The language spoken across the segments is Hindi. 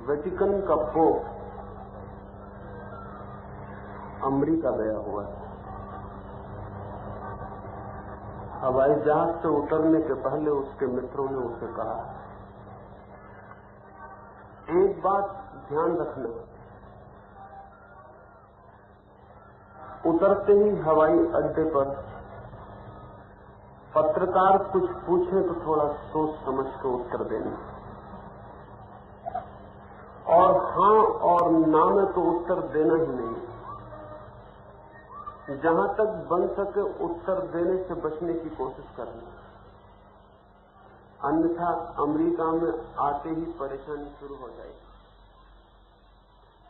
वेटिकन का पोप अमेरिका गया हुआ है। हवाई जहाज से उतरने के पहले उसके मित्रों ने उसे कहा, एक बात ध्यान रखना, उतरते ही हवाई अड्डे पर पत्रकार कुछ पूछे तो थोड़ा सोच समझ के उत्तर देना, और हां और ना में तो उत्तर देना ही नहीं। जहां तक बन सके उत्तर देने से बचने की कोशिश करना, अन्यथा अमेरिका में आते ही परेशानी शुरू हो जाएगी।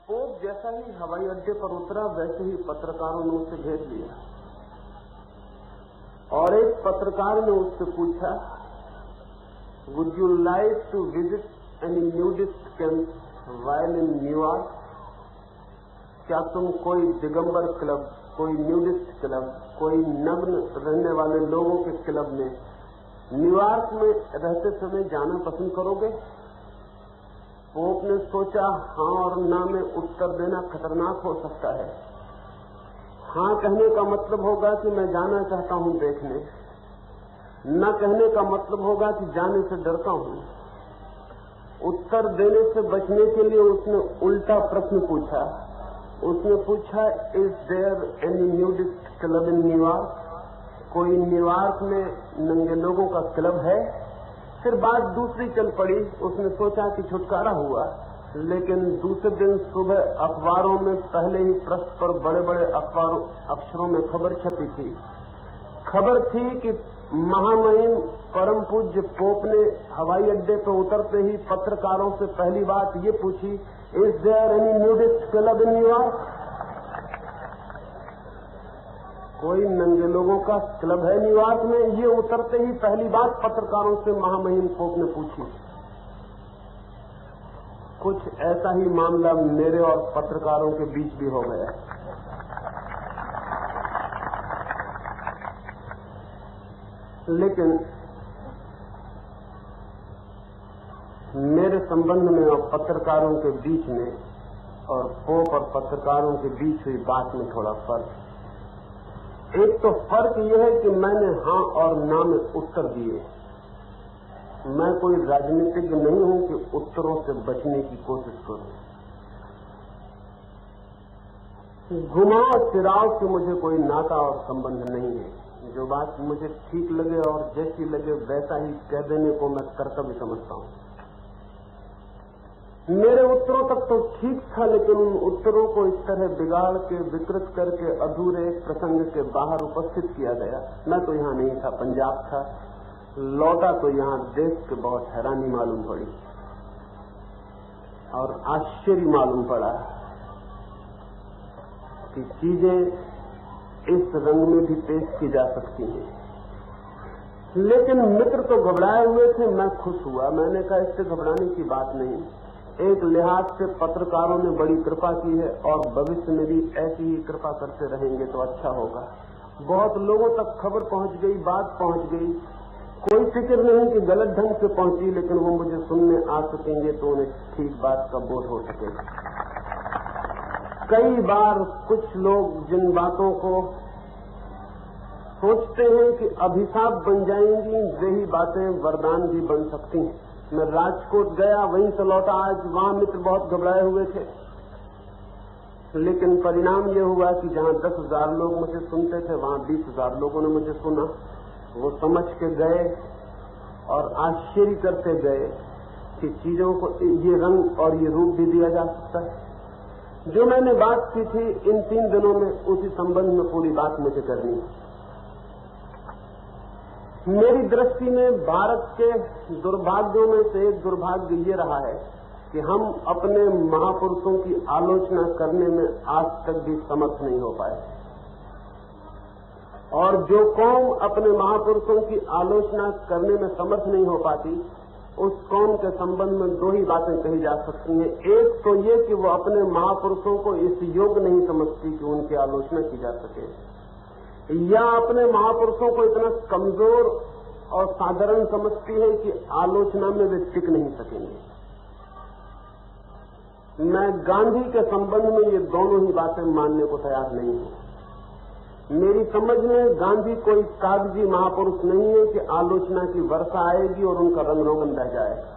पोप जैसा ही हवाई अड्डे पर उतरा वैसे ही पत्रकारों ने उसे घेर लिया और एक पत्रकार ने उससे पूछा, would you like to visit any nudist camp while in New York? क्या तुम कोई दिगंबर क्लब, कोई न्यूडिस्ट क्लब, कोई नग्न रहने वाले लोगों के क्लब में न्यूयॉर्क में रहते समय जाना पसंद करोगे? पोप ने सोचा, हां और ना में उत्तर देना खतरनाक हो सकता है। हां कहने का मतलब होगा कि मैं जाना चाहता हूं देखने, न कहने का मतलब होगा कि जाने से डरता हूं। उत्तर देने से बचने के लिए उसने उल्टा प्रश्न पूछा। उसने पूछा, is there any nudist club in New York? कोई न्यूयॉर्क में नंगे लोगों का क्लब है? फिर बात दूसरी चल पड़ी। उसने सोचा कि छुटकारा हुआ, लेकिन दूसरे दिन सुबह अखबारों में पहले ही पृष्ठ पर बड़े बड़े अक्षरों में खबर छपी थी। खबर थी कि महामहिम परम पूज्य पोप ने हवाई अड्डे पर उतरते ही पत्रकारों से पहली बात ये पूछी, is there any nudist club in New York? कोई नंगे लोगों का क्लब है न्यूयॉर्क में? ये उतरते ही पहली बात पत्रकारों से महामहिम पोप ने पूछी। कुछ ऐसा ही मामला मेरे और पत्रकारों के बीच भी हो गया। लेकिन मेरे संबंध में और पत्रकारों के बीच में और पोप और पत्रकारों के बीच हुई बात में थोड़ा फर्क है। एक तो फर्क यह है कि मैंने हां और ना में उत्तर दिए। मैं कोई राजनीतिज्ञ नहीं हूं कि उत्तरों से बचने की कोशिश करूं। घुमाव फिराव से मुझे कोई नाता और संबंध नहीं है। जो बात मुझे ठीक लगे और जैसी लगे वैसा ही कह देने को मैं कर्तव्य समझता हूं। मेरे उत्तरों तक तो ठीक था, लेकिन उन उत्तरों को इस तरह बिगाड़ के विकृत करके अधूरे प्रसंग के बाहर उपस्थित किया गया। मैं तो यहां नहीं था, पंजाब था। लौटा तो यहां देख के बहुत हैरानी मालूम पड़ी और आश्चर्य मालूम पड़ा कि चीजें इस रंग में भी पेश की जा सकती हैं। लेकिन मित्र तो घबराए हुए थे, मैं खुश हुआ। मैंने कहा, इससे घबराने की बात नहीं। एक लिहाज से पत्रकारों ने बड़ी कृपा की है और भविष्य में भी ऐसी ही कृपा करते रहेंगे तो अच्छा होगा। बहुत लोगों तक खबर पहुंच गई, बात पहुंच गई। कोई फिक्र नहीं कि गलत ढंग से पहुंची, लेकिन वो मुझे सुनने आ सकेंगे तो उन्हें ठीक बात का बोध हो सकेगा। कई बार कुछ लोग जिन बातों को सोचते हैं कि अभिशाप बन जाएंगी, वही बातें वरदान भी बन सकती हैं। मैं राजकोट गया, वहीं से लौटा। आज वहां मित्र बहुत घबराए हुए थे, लेकिन परिणाम यह हुआ कि जहां 10,000 लोग मुझे सुनते थे, वहां 20,000 लोगों ने मुझे सुना। वो समझ के गए और आश्चर्य करते गए कि चीजों को ये रंग और ये रूप भी दिया जा सकता है। जो मैंने बात की थी इन 3 दिनों में, उसी संबंध में पूरी बात मुझे करनी है। मेरी दृष्टि में भारत के दुर्भाग्यों में से एक दुर्भाग्य ये रहा है कि हम अपने महापुरुषों की आलोचना करने में आज तक भी समर्थ नहीं हो पाए। और जो कौम अपने महापुरुषों की आलोचना करने में समर्थ नहीं हो पाती, उस कौम के संबंध में 2 ही बातें कही जा सकती हैं। एक तो ये कि वो अपने महापुरुषों को इस योग्य नहीं समझती कि उनकी आलोचना की जा सके, या अपने महापुरुषों को इतना कमजोर और साधारण समझती है कि आलोचना में वे टिक नहीं सकेंगे। मैं गांधी के संबंध में ये दोनों ही बातें मानने को तैयार नहीं हूं। मेरी समझ में गांधी कोई कागजी महापुरुष नहीं है कि आलोचना की वर्षा आएगी और उनका रंग रोगन बह जाएगा।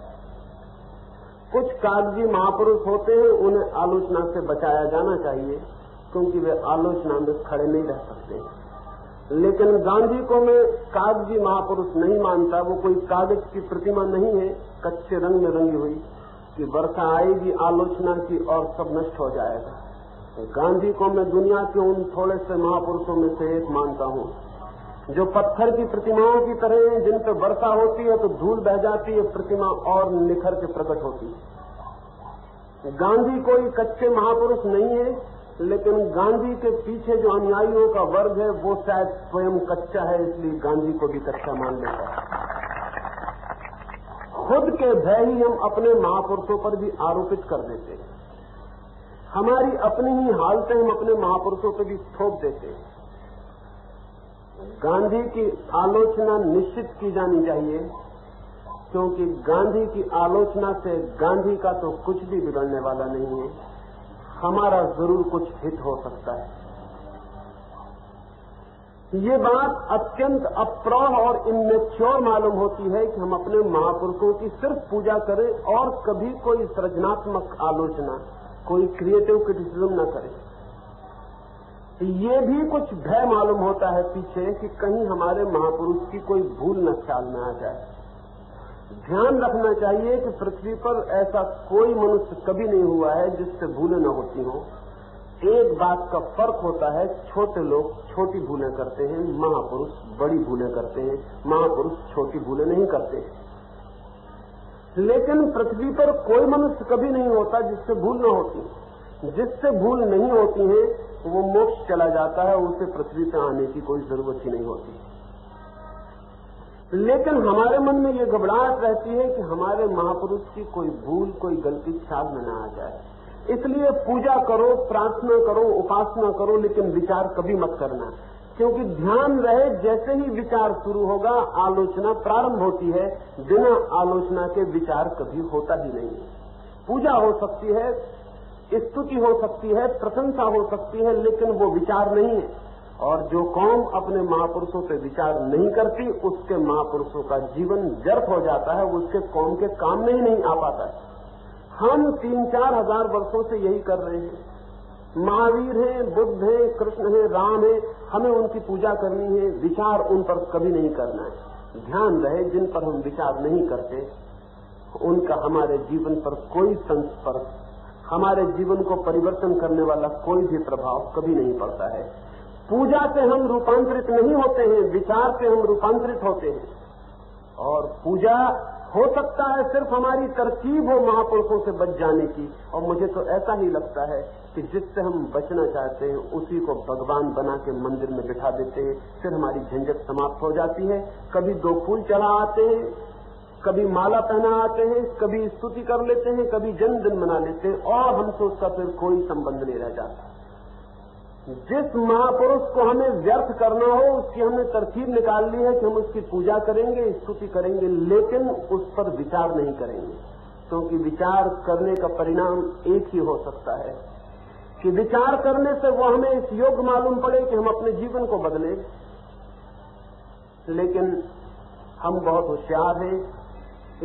कुछ कागजी महापुरुष होते हैं, उन्हें आलोचना से बचाया जाना चाहिए क्योंकि वे आलोचना में खड़े नहीं रह सकते। लेकिन गांधी को मैं कागजी महापुरुष नहीं मानता। वो कोई कागज की प्रतिमा नहीं है, कच्चे रंग में रंगी हुई, कि वर्षा आएगी आलोचना की और सब नष्ट हो जाएगा। गांधी को मैं दुनिया के उन थोड़े से महापुरुषों में से एक मानता हूं जो पत्थर की प्रतिमाओं की तरह हैं, जिन पर वर्षा होती है तो धूल बह जाती है, प्रतिमा और निखर के प्रकट होती है। गांधी कोई कच्चे महापुरुष नहीं है, लेकिन गांधी के पीछे जो अनुयायियों का वर्ग है वो शायद स्वयं कच्चा है, इसलिए गांधी को भी कच्चा मान लेता है। खुद के भय ही हम अपने महापुरुषों पर भी आरोपित कर देते हैं। हमारी अपनी ही हालतें हम अपने महापुरुषों पर भी थोप देते हैं। गांधी की आलोचना निश्चित की जानी चाहिए, क्योंकि गांधी की आलोचना से गांधी का तो कुछ भी बिगड़ने वाला नहीं है, हमारा जरूर कुछ हित हो सकता है। ये बात अत्यंत अप्रौढ़ और इमेच्योर मालूम होती है कि हम अपने महापुरुषों की सिर्फ पूजा करें और कभी कोई सृजनात्मक आलोचना, कोई क्रिएटिव क्रिटिसिज्म न करें। ये भी कुछ भय मालूम होता है पीछे कि कहीं हमारे महापुरुष की कोई भूल न ख्याल में आ जाए। ध्यान रखना चाहिए कि पृथ्वी पर ऐसा कोई मनुष्य कभी नहीं हुआ है जिससे भूलें न होती हों। एक बात का फर्क होता है, छोटे लोग छोटी भूलें करते हैं, महापुरुष बड़ी भूलें करते हैं। महापुरुष छोटी भूलें नहीं करते। लेकिन पृथ्वी पर कोई मनुष्य कभी नहीं होता जिससे भूल न होती। जिससे भूल नहीं होती है वो मोक्ष चला जाता है, उसे पृथ्वी पर आने की कोई जरूरत ही नहीं होती। लेकिन हमारे मन में ये घबराहट रहती है कि हमारे महापुरुष की कोई भूल, कोई गलती ख्याल में न आ जाए। इसलिए पूजा करो, प्रार्थना करो, उपासना करो, लेकिन विचार कभी मत करना, क्योंकि ध्यान रहे जैसे ही विचार शुरू होगा आलोचना प्रारंभ होती है। बिना आलोचना के विचार कभी होता ही नहीं। पूजा हो सकती है, स्तुति हो सकती है, प्रशंसा हो सकती है, लेकिन वो विचार नहीं है। और जो कौम अपने महापुरुषों पे विचार नहीं करती उसके महापुरुषों का जीवन व्यर्थ हो जाता है, उसके कौम के काम में ही नहीं आ पाता है। हम 3-4 हजार वर्षों से यही कर रहे हैं। महावीर हैं, बुद्ध हैं, कृष्ण हैं, राम हैं, हमें उनकी पूजा करनी है, विचार उन पर कभी नहीं करना है। ध्यान रहे जिन पर हम विचार नहीं करते उनका हमारे जीवन पर कोई संस्पर्श, हमारे जीवन को परिवर्तन करने वाला कोई भी प्रभाव कभी नहीं पड़ता है। पूजा से हम रूपांतरित नहीं होते हैं, विचार से हम रूपांतरित होते हैं। और पूजा हो सकता है सिर्फ हमारी तरकीब हो महापुरुषों से बच जाने की, और मुझे तो ऐसा ही लगता है कि जिससे हम बचना चाहते हैं उसी को भगवान बना के मंदिर में बिठा देते हैं, फिर हमारी झंझट समाप्त हो जाती है। कभी 2 फूल चढ़ा आते हैं, कभी माला पहना आते हैं, कभी स्तुति कर लेते हैं, कभी जन्मदिन मना लेते हैं, और हमसे उसका फिर कोई संबंध नहीं रह जाता। जिस महापुरुष को हमें व्यर्थ करना हो उसकी हमने तरकीब निकाल ली है कि हम उसकी पूजा करेंगे, स्तुति करेंगे, लेकिन उस पर विचार नहीं करेंगे, क्योंकि विचार करने का परिणाम एक ही हो सकता है कि विचार करने से वो हमें इस योग्य मालूम पड़े कि हम अपने जीवन को बदलें। लेकिन हम बहुत होशियार हैं,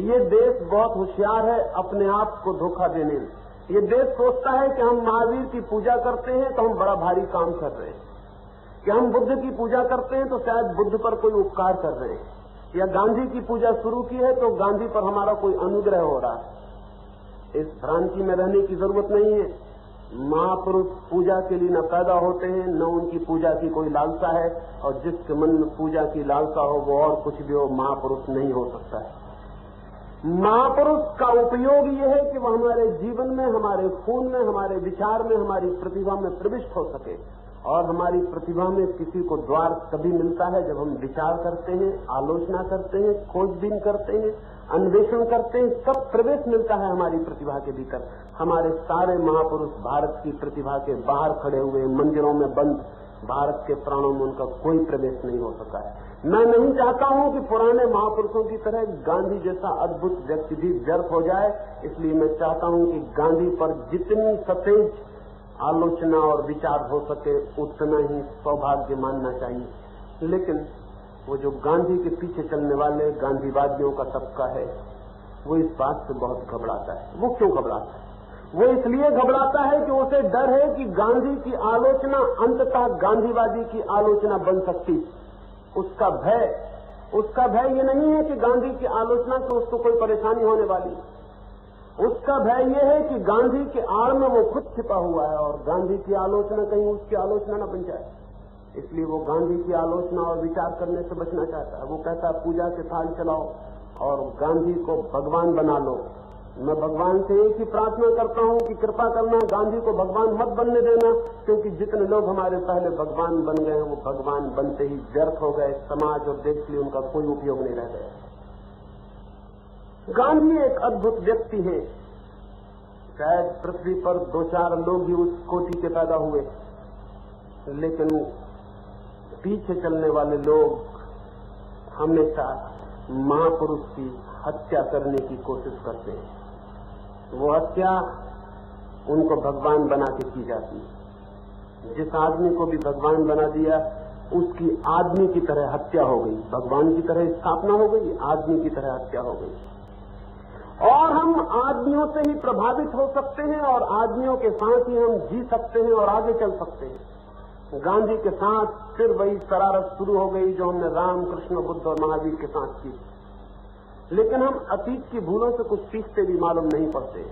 ये देश बहुत होशियार है अपने आप को धोखा देने में। ये देश सोचता है कि हम महावीर की पूजा करते हैं तो हम बड़ा भारी काम कर रहे हैं, कि हम बुद्ध की पूजा करते हैं तो शायद बुद्ध पर कोई उपकार कर रहे हैं, या गांधी की पूजा शुरू की है तो गांधी पर हमारा कोई अनुग्रह हो रहा है। इस भ्रांति में रहने की जरूरत नहीं है। महापुरुष पूजा के लिए न पैदा होते हैं, न उनकी पूजा की कोई लालसा है, और जिसके मन में पूजा की लालसा हो वो और कुछ भी हो, महापुरुष नहीं हो सकता है। महापुरुष का उपयोग ये है कि वह हमारे जीवन में, हमारे खून में, हमारे विचार में, हमारी प्रतिभा में प्रविष्ट हो सके। और हमारी प्रतिभा में किसी को द्वार तभी मिलता है जब हम विचार करते हैं, आलोचना करते हैं, खोजबीन करते हैं, अन्वेषण करते हैं, तब प्रवेश मिलता है हमारी प्रतिभा के भीतर। हमारे सारे महापुरुष भारत की प्रतिभा के बाहर खड़े हुए, मंदिरों में बंद, भारत के प्राणों में उनका कोई प्रवेश नहीं हो सका है। मैं नहीं चाहता हूं कि पुराने महापुरुषों की तरह गांधी जैसा अद्भुत व्यक्ति भी व्यर्थ हो जाए, इसलिए मैं चाहता हूं कि गांधी पर जितनी सतेज आलोचना और विचार हो सके उतना ही सौभाग्य मानना चाहिए। लेकिन वो जो गांधी के पीछे चलने वाले गांधीवादियों का तबका है, वो इस बात से बहुत घबराता है। वो क्यों घबराता है? वो इसलिए घबराता है कि उसे डर है कि गांधी की आलोचना अंततः गांधीवादी की आलोचना बन सकती। उसका भय ये नहीं है कि गांधी की आलोचना से उसको कोई परेशानी होने वाली, उसका भय ये है कि गांधी के आड़ में वो खुद छिपा हुआ है और गांधी की आलोचना कहीं उसकी आलोचना न बन जाए। इसलिए वो गांधी की आलोचना और विचार करने से बचना चाहता है। वो कहता है पूजा के थाल चलाओ और गांधी को भगवान बना लो। मैं भगवान से एक ही प्रार्थना करता हूं कि कृपा करना, गांधी को भगवान मत बनने देना, क्योंकि जितने लोग हमारे पहले भगवान बन गए हैं वो भगवान बनते ही व्यर्थ हो गए। समाज और देश के लिए उनका कोई उपयोग नहीं रह गया। गांधी एक अद्भुत व्यक्ति है। शायद पृथ्वी पर 2-4 लोग ही उस कोटि के पैदा हुए, लेकिन पीछे चलने वाले लोग हमेशा महापुरुष की हत्या करने की कोशिश करते हैं। वो हत्या उनको भगवान बना के की जाती है। जिस आदमी को भी भगवान बना दिया उसकी आदमी की तरह हत्या हो गई, भगवान की तरह स्थापना हो गई, आदमी की तरह हत्या हो गई। और हम आदमियों से ही प्रभावित हो सकते हैं और आदमियों के साथ ही हम जी सकते हैं और आगे चल सकते हैं। गांधी के साथ फिर वही शरारत शुरू हो गई जो हमने राम, कृष्ण, बुद्ध और महावीर के साथ की। लेकिन हम अतीत की भूलों से कुछ सीखते भी मालूम नहीं पड़ते।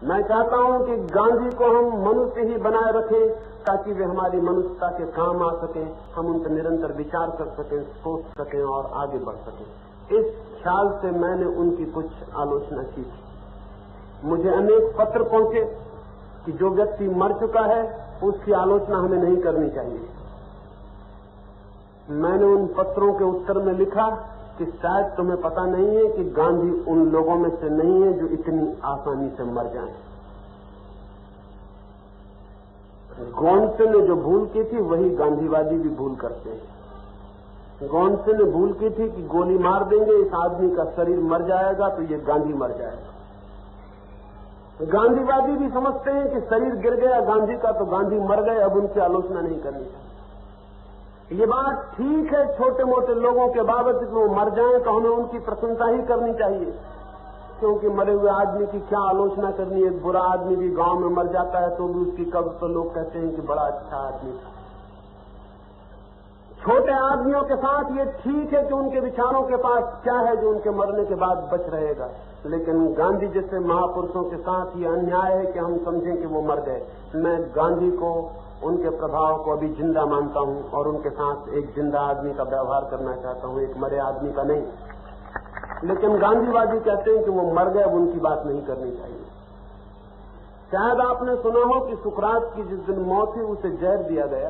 मैं चाहता हूं कि गांधी को हम मनुष्य ही बनाए रखें ताकि वे हमारी मनुष्यता के काम आ सकें, हम उन पर निरंतर विचार कर सकें, सोच सकें और आगे बढ़ सकें। इस ख्याल से मैंने उनकी कुछ आलोचना की थी। मुझे अनेक पत्र पहुंचे कि जो व्यक्ति मर चुका है उसकी आलोचना हमें नहीं करनी चाहिए। मैंने उन पत्रों के उत्तर में लिखा कि शायद तुम्हें पता नहीं है कि गांधी उन लोगों में से नहीं है जो इतनी आसानी से मर जाएं। गोडसे ने जो भूल की थी वही गांधीवादी भी भूल करते हैं। गोडसे ने भूल की थी कि गोली मार देंगे, इस आदमी का शरीर मर जाएगा तो ये गांधी मर जाएगा। गांधीवादी भी समझते हैं कि शरीर गिर गया गांधी का तो गांधी मर गए, अब उनकी आलोचना नहीं करनी चाहिए। ये बात ठीक है, छोटे मोटे लोगों के बाबत वो मर जाएं तो हमें उनकी प्रशंसा ही करनी चाहिए, क्योंकि मरे हुए आदमी की क्या आलोचना करनी है। बुरा आदमी भी गांव में मर जाता है तो भी उसकी कब्र तो लोग कहते हैं कि बड़ा अच्छा आदमी था। छोटे आदमियों के साथ ये ठीक है कि उनके विचारों के पास क्या है जो उनके मरने के बाद बच रहेगा, लेकिन गांधी जैसे महापुरुषों के साथ ये अन्याय है कि हम समझें कि वो मर गए। मैं गांधी को, उनके प्रभाव को अभी जिंदा मानता हूं और उनके साथ एक जिंदा आदमी का व्यवहार करना चाहता हूं, एक मरे आदमी का नहीं। लेकिन गांधीवादी कहते हैं कि वो मर गए, अब उनकी बात नहीं करनी चाहिए। शायद आपने सुना हो कि सुकरात की जिस दिन मौत हुई उसे जहर दिया गया।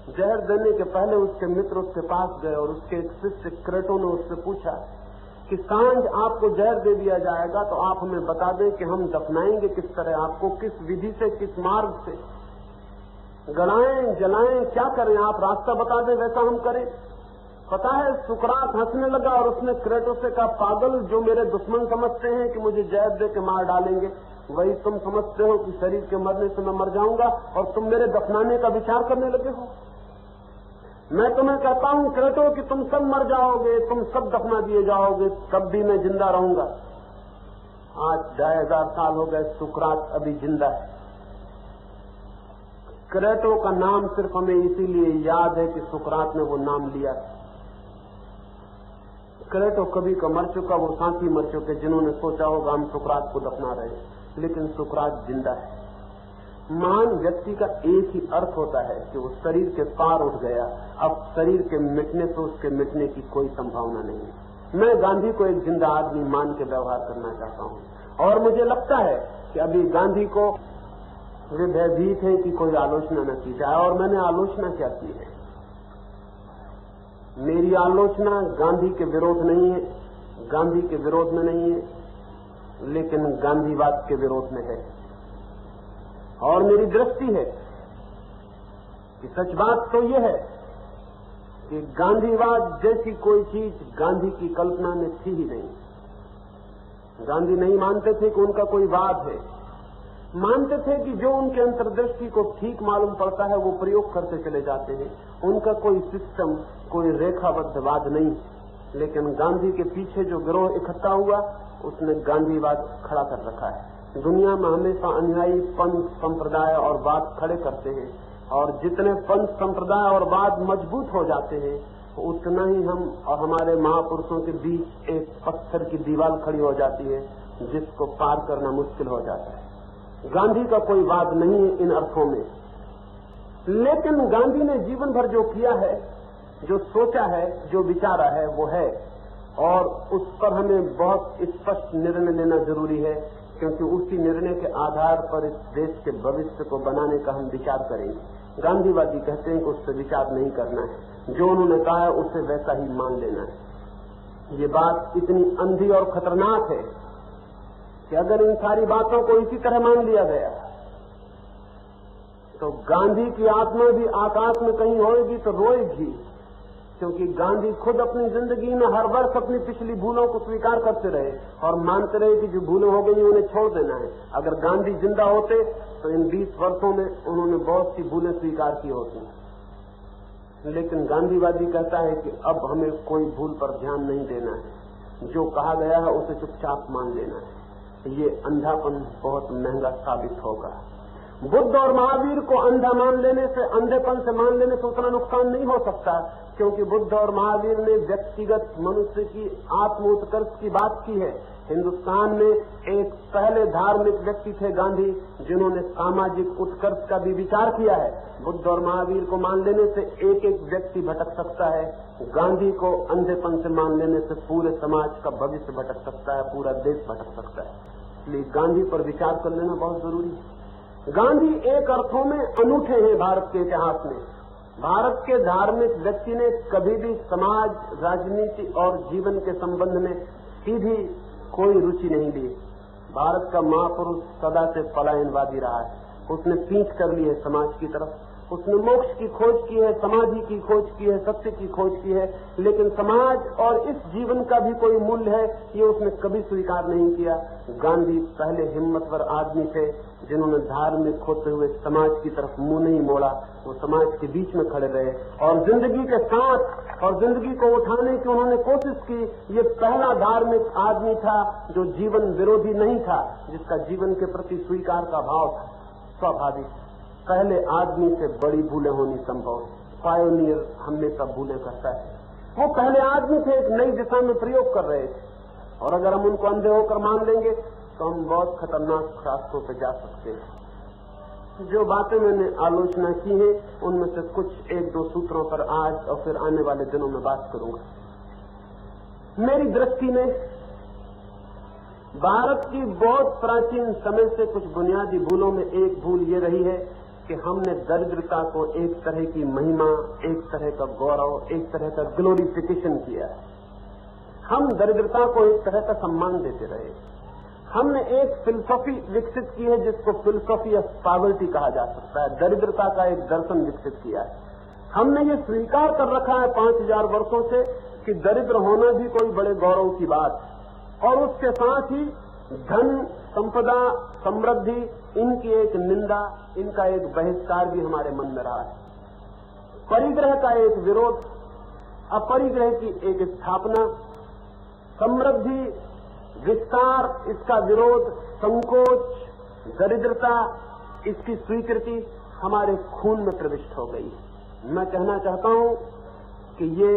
जहर देने के पहले उसके मित्र उसके पास गए और उसके एक शिष्य क्रेटो ने उससे पूछा कि सांझ आपको जहर दे दिया जाएगा तो आप हमें बता दें कि हम दफनाएंगे किस तरह, आपको किस विधि से, किस मार्ग से, गड़ाएं, जलाएं, क्या करें, आप रास्ता बता दें वैसा हम करें। पता है सुकरात हंसने लगा और उसने क्रेटो से कहा, पागल, जो मेरे दुश्मन समझते हैं कि मुझे जहर दे के मार डालेंगे, वही तुम समझते हो कि शरीर के मरने से मैं मर जाऊंगा और तुम मेरे दफनाने का विचार करने लगे हो। मैं तुम्हें कहता हूं क्रेटो कि तुम सब मर जाओगे, तुम सब दफना दिए जाओगे, तब भी मैं जिंदा रहूंगा। आज 2500 साल हो गए, सुकरात अभी जिंदा है। क्रेटो का नाम सिर्फ हमें इसीलिए याद है कि सुकरात ने वो नाम लिया। क्रेटो कभी का मर चुका, वो साथी मर चुके जिन्होंने सोचा होगा हम सुकरात को दफना रहे, लेकिन सुकरात जिंदा है। महान व्यक्ति का एक ही अर्थ होता है कि वो शरीर के पार उठ गया, अब शरीर के मिटने से उसके मिटने की कोई संभावना नहीं है। मैं गांधी को एक जिंदा आदमी मान के व्यवहार करना चाहता हूं और मुझे लगता है कि अभी गांधी को वे भयभीत है कि कोई आलोचना न की जाए। और मैंने आलोचना क्या की है? मेरी आलोचना गांधी के विरोध नहीं है, गांधी के विरोध में नहीं है, लेकिन गांधीवाद के विरोध में है। और मेरी दृष्टि है कि सच बात तो यह है कि गांधीवाद जैसी कोई चीज गांधी की कल्पना में थी ही नहीं। गांधी नहीं मानते थे कि उनका कोई वाद है, मानते थे कि जो उनके अंतर्दृष्टि को ठीक मालूम पड़ता है वो प्रयोग करते चले जाते हैं। उनका कोई सिस्टम, कोई रेखाबद्ध वाद नहीं। लेकिन गांधी के पीछे जो गिरोह इकट्ठा हुआ उसने गांधीवाद खड़ा कर रखा है। दुनिया में हमेशा अनुयायी पंथ, संप्रदाय और वाद खड़े करते हैं, और जितने पंथ, संप्रदाय और वाद मजबूत हो जाते हैं उतना ही हम और हमारे महापुरुषों के बीच एक पत्थर की दीवार खड़ी हो जाती है जिसको पार करना मुश्किल हो जाता है। गांधी का कोई वाद नहीं है इन अर्थों में, लेकिन गांधी ने जीवन भर जो किया है, जो सोचा है, जो विचारा है वो है, और उस पर हमें बहुत स्पष्ट निर्णय लेना जरूरी है, क्योंकि उसी निर्णय के आधार पर इस देश के भविष्य को बनाने का हम विचार करेंगे। गांधीवादी कहते हैं कि उससे विचार नहीं करना है, जो उन्होंने कहा है उसे वैसा ही मान लेना है। ये बात इतनी अंधी और खतरनाक है कि अगर इन सारी बातों को इसी तरह मान लिया गया तो गांधी की आत्मा भी आकाश में कहीं होएगी तो रोएगी, क्योंकि गांधी खुद अपनी जिंदगी में हर वर्ष अपनी पिछली भूलों को स्वीकार करते रहे और मानते रहे कि जो भूलें हो गई उन्हें छोड़ देना है। अगर गांधी जिंदा होते तो इन 20 वर्षों में उन्होंने बहुत सी भूलें स्वीकार की होती, लेकिन गांधीवादी कहता है कि अब हमें कोई भूल पर ध्यान नहीं देना है, जो कहा गया है उसे चुपचाप मान लेना है। ये अंधापन बहुत महंगा साबित होगा। बुद्ध और महावीर को अंधा मान लेने से, अंधेपन से मान लेने से उतना नुकसान नहीं हो सकता, क्योंकि बुद्ध और महावीर ने व्यक्तिगत मनुष्य की आत्म उत्कर्ष की बात की है। हिंदुस्तान में एक पहले धार्मिक व्यक्ति थे गांधी, जिन्होंने सामाजिक उत्कर्ष का भी विचार किया है। बुद्ध और महावीर को मान लेने से एक एक व्यक्ति भटक सकता है, गांधी को अंधेपन से मान लेने से पूरे समाज का भविष्य भटक सकता है, पूरा देश भटक सकता है। इसलिए गांधी पर विचार कर लेना बहुत जरूरी है। गांधी एक अर्थों में अनूठे हैं भारत के इतिहास में। भारत के धार्मिक व्यक्ति ने कभी भी समाज, राजनीति और जीवन के संबंध में सीधी कोई रुचि नहीं ली। भारत का महापुरुष सदा से पलायनवादी रहा है, उसने पीठ कर ली है समाज की तरफ, उसने मोक्ष की खोज की है, समाधि की खोज की है, सत्य की खोज की है, लेकिन समाज और इस जीवन का भी कोई मूल्य है ये उसने कभी स्वीकार नहीं किया। गांधी पहले हिम्मतवर आदमी थे जिन्होंने धार्मिक होते हुए समाज की तरफ मुंह नहीं मोड़ा, वो समाज के बीच में खड़े रहे और जिंदगी के साथ और जिंदगी को उठाने की उन्होंने कोशिश की। ये पहला धार्मिक आदमी था जो जीवन विरोधी नहीं था, जिसका जीवन के प्रति स्वीकार का भाव था। स्वाभाविक पहले आदमी से बड़ी भूलें होनी संभव, पायोनियर हमेशा भूलें करता है। वो पहले आदमी थे, एक नई दिशा में प्रयोग कर रहे थे, और अगर हम उनको अंधे होकर मान लेंगे तो हम बहुत खतरनाक रास्तों पर जा सकते हैं। जो बातें मैंने आलोचना की है उनमें से कुछ एक दो सूत्रों पर आज और फिर आने वाले दिनों में बात करूंगा। मेरी दृष्टि में भारत की बहुत प्राचीन समय से कुछ बुनियादी भूलों में एक भूल ये रही है कि हमने दरिद्रता को एक तरह की महिमा, एक तरह का गौरव, एक तरह का ग्लोरिफिकेशन किया है। हम दरिद्रता को एक तरह का सम्मान देते रहे। हमने एक फिलॉसफी विकसित की है जिसको फिलॉसफी ऑफ पॉवर्टी कहा जा सकता है, दरिद्रता का एक दर्शन विकसित किया है। हमने ये स्वीकार कर रखा है 5000 वर्षों से कि दरिद्र होना भी कोई बड़े गौरव की बात है, और उसके साथ ही धन, संपदा, समृद्धि, इनकी एक निंदा, इनका एक बहिष्कार भी हमारे मन में रहा है। परिग्रह का एक विरोध, अपरिग्रह की एक स्थापना, समृद्धि, विस्तार, इसका विरोध, संकोच, दरिद्रता, इसकी स्वीकृति हमारे खून में प्रविष्ट हो गई है। मैं कहना चाहता हूं कि ये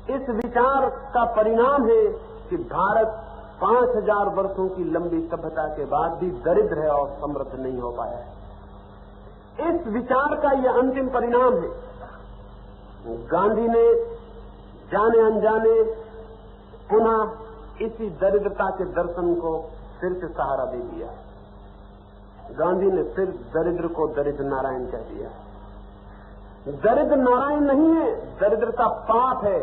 इस विचार का परिणाम है कि भारत 5000 वर्षों की लंबी सभ्यता के बाद भी दरिद्र है और समृद्ध नहीं हो पाया है। इस विचार का यह अंतिम परिणाम है। गांधी ने जाने अनजाने पुनः इसी दरिद्रता के दर्शन को फिर से सहारा दे दिया। गांधी ने फिर दरिद्र को दरिद्र नारायण कह दिया। दरिद्र नारायण नहीं है, दरिद्रता पाप है,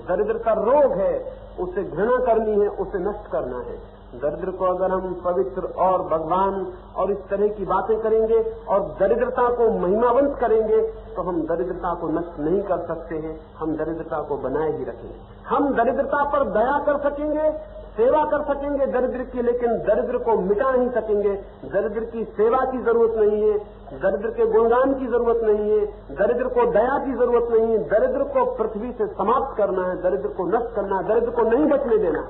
दरिद्रता रोग है, उसे घृणा करनी है, उसे नष्ट करना है। दरिद्र को अगर हम पवित्र और भगवान और इस तरह की बातें करेंगे और दरिद्रता को महिमावंत करेंगे तो हम दरिद्रता को नष्ट नहीं कर सकते हैं, हम दरिद्रता को बनाए ही रखेंगे। हम दरिद्रता पर दया कर सकेंगे, सेवा कर सकेंगे दरिद्र की, लेकिन दरिद्र को मिटा नहीं सकेंगे। दरिद्र की सेवा की जरूरत नहीं है, दरिद्र के गुणगान की जरूरत नहीं है, दरिद्र को दया की जरूरत नहीं है। दरिद्र को पृथ्वी से समाप्त करना है, दरिद्र को नष्ट करना है, दरिद्र को नहीं बचने देना।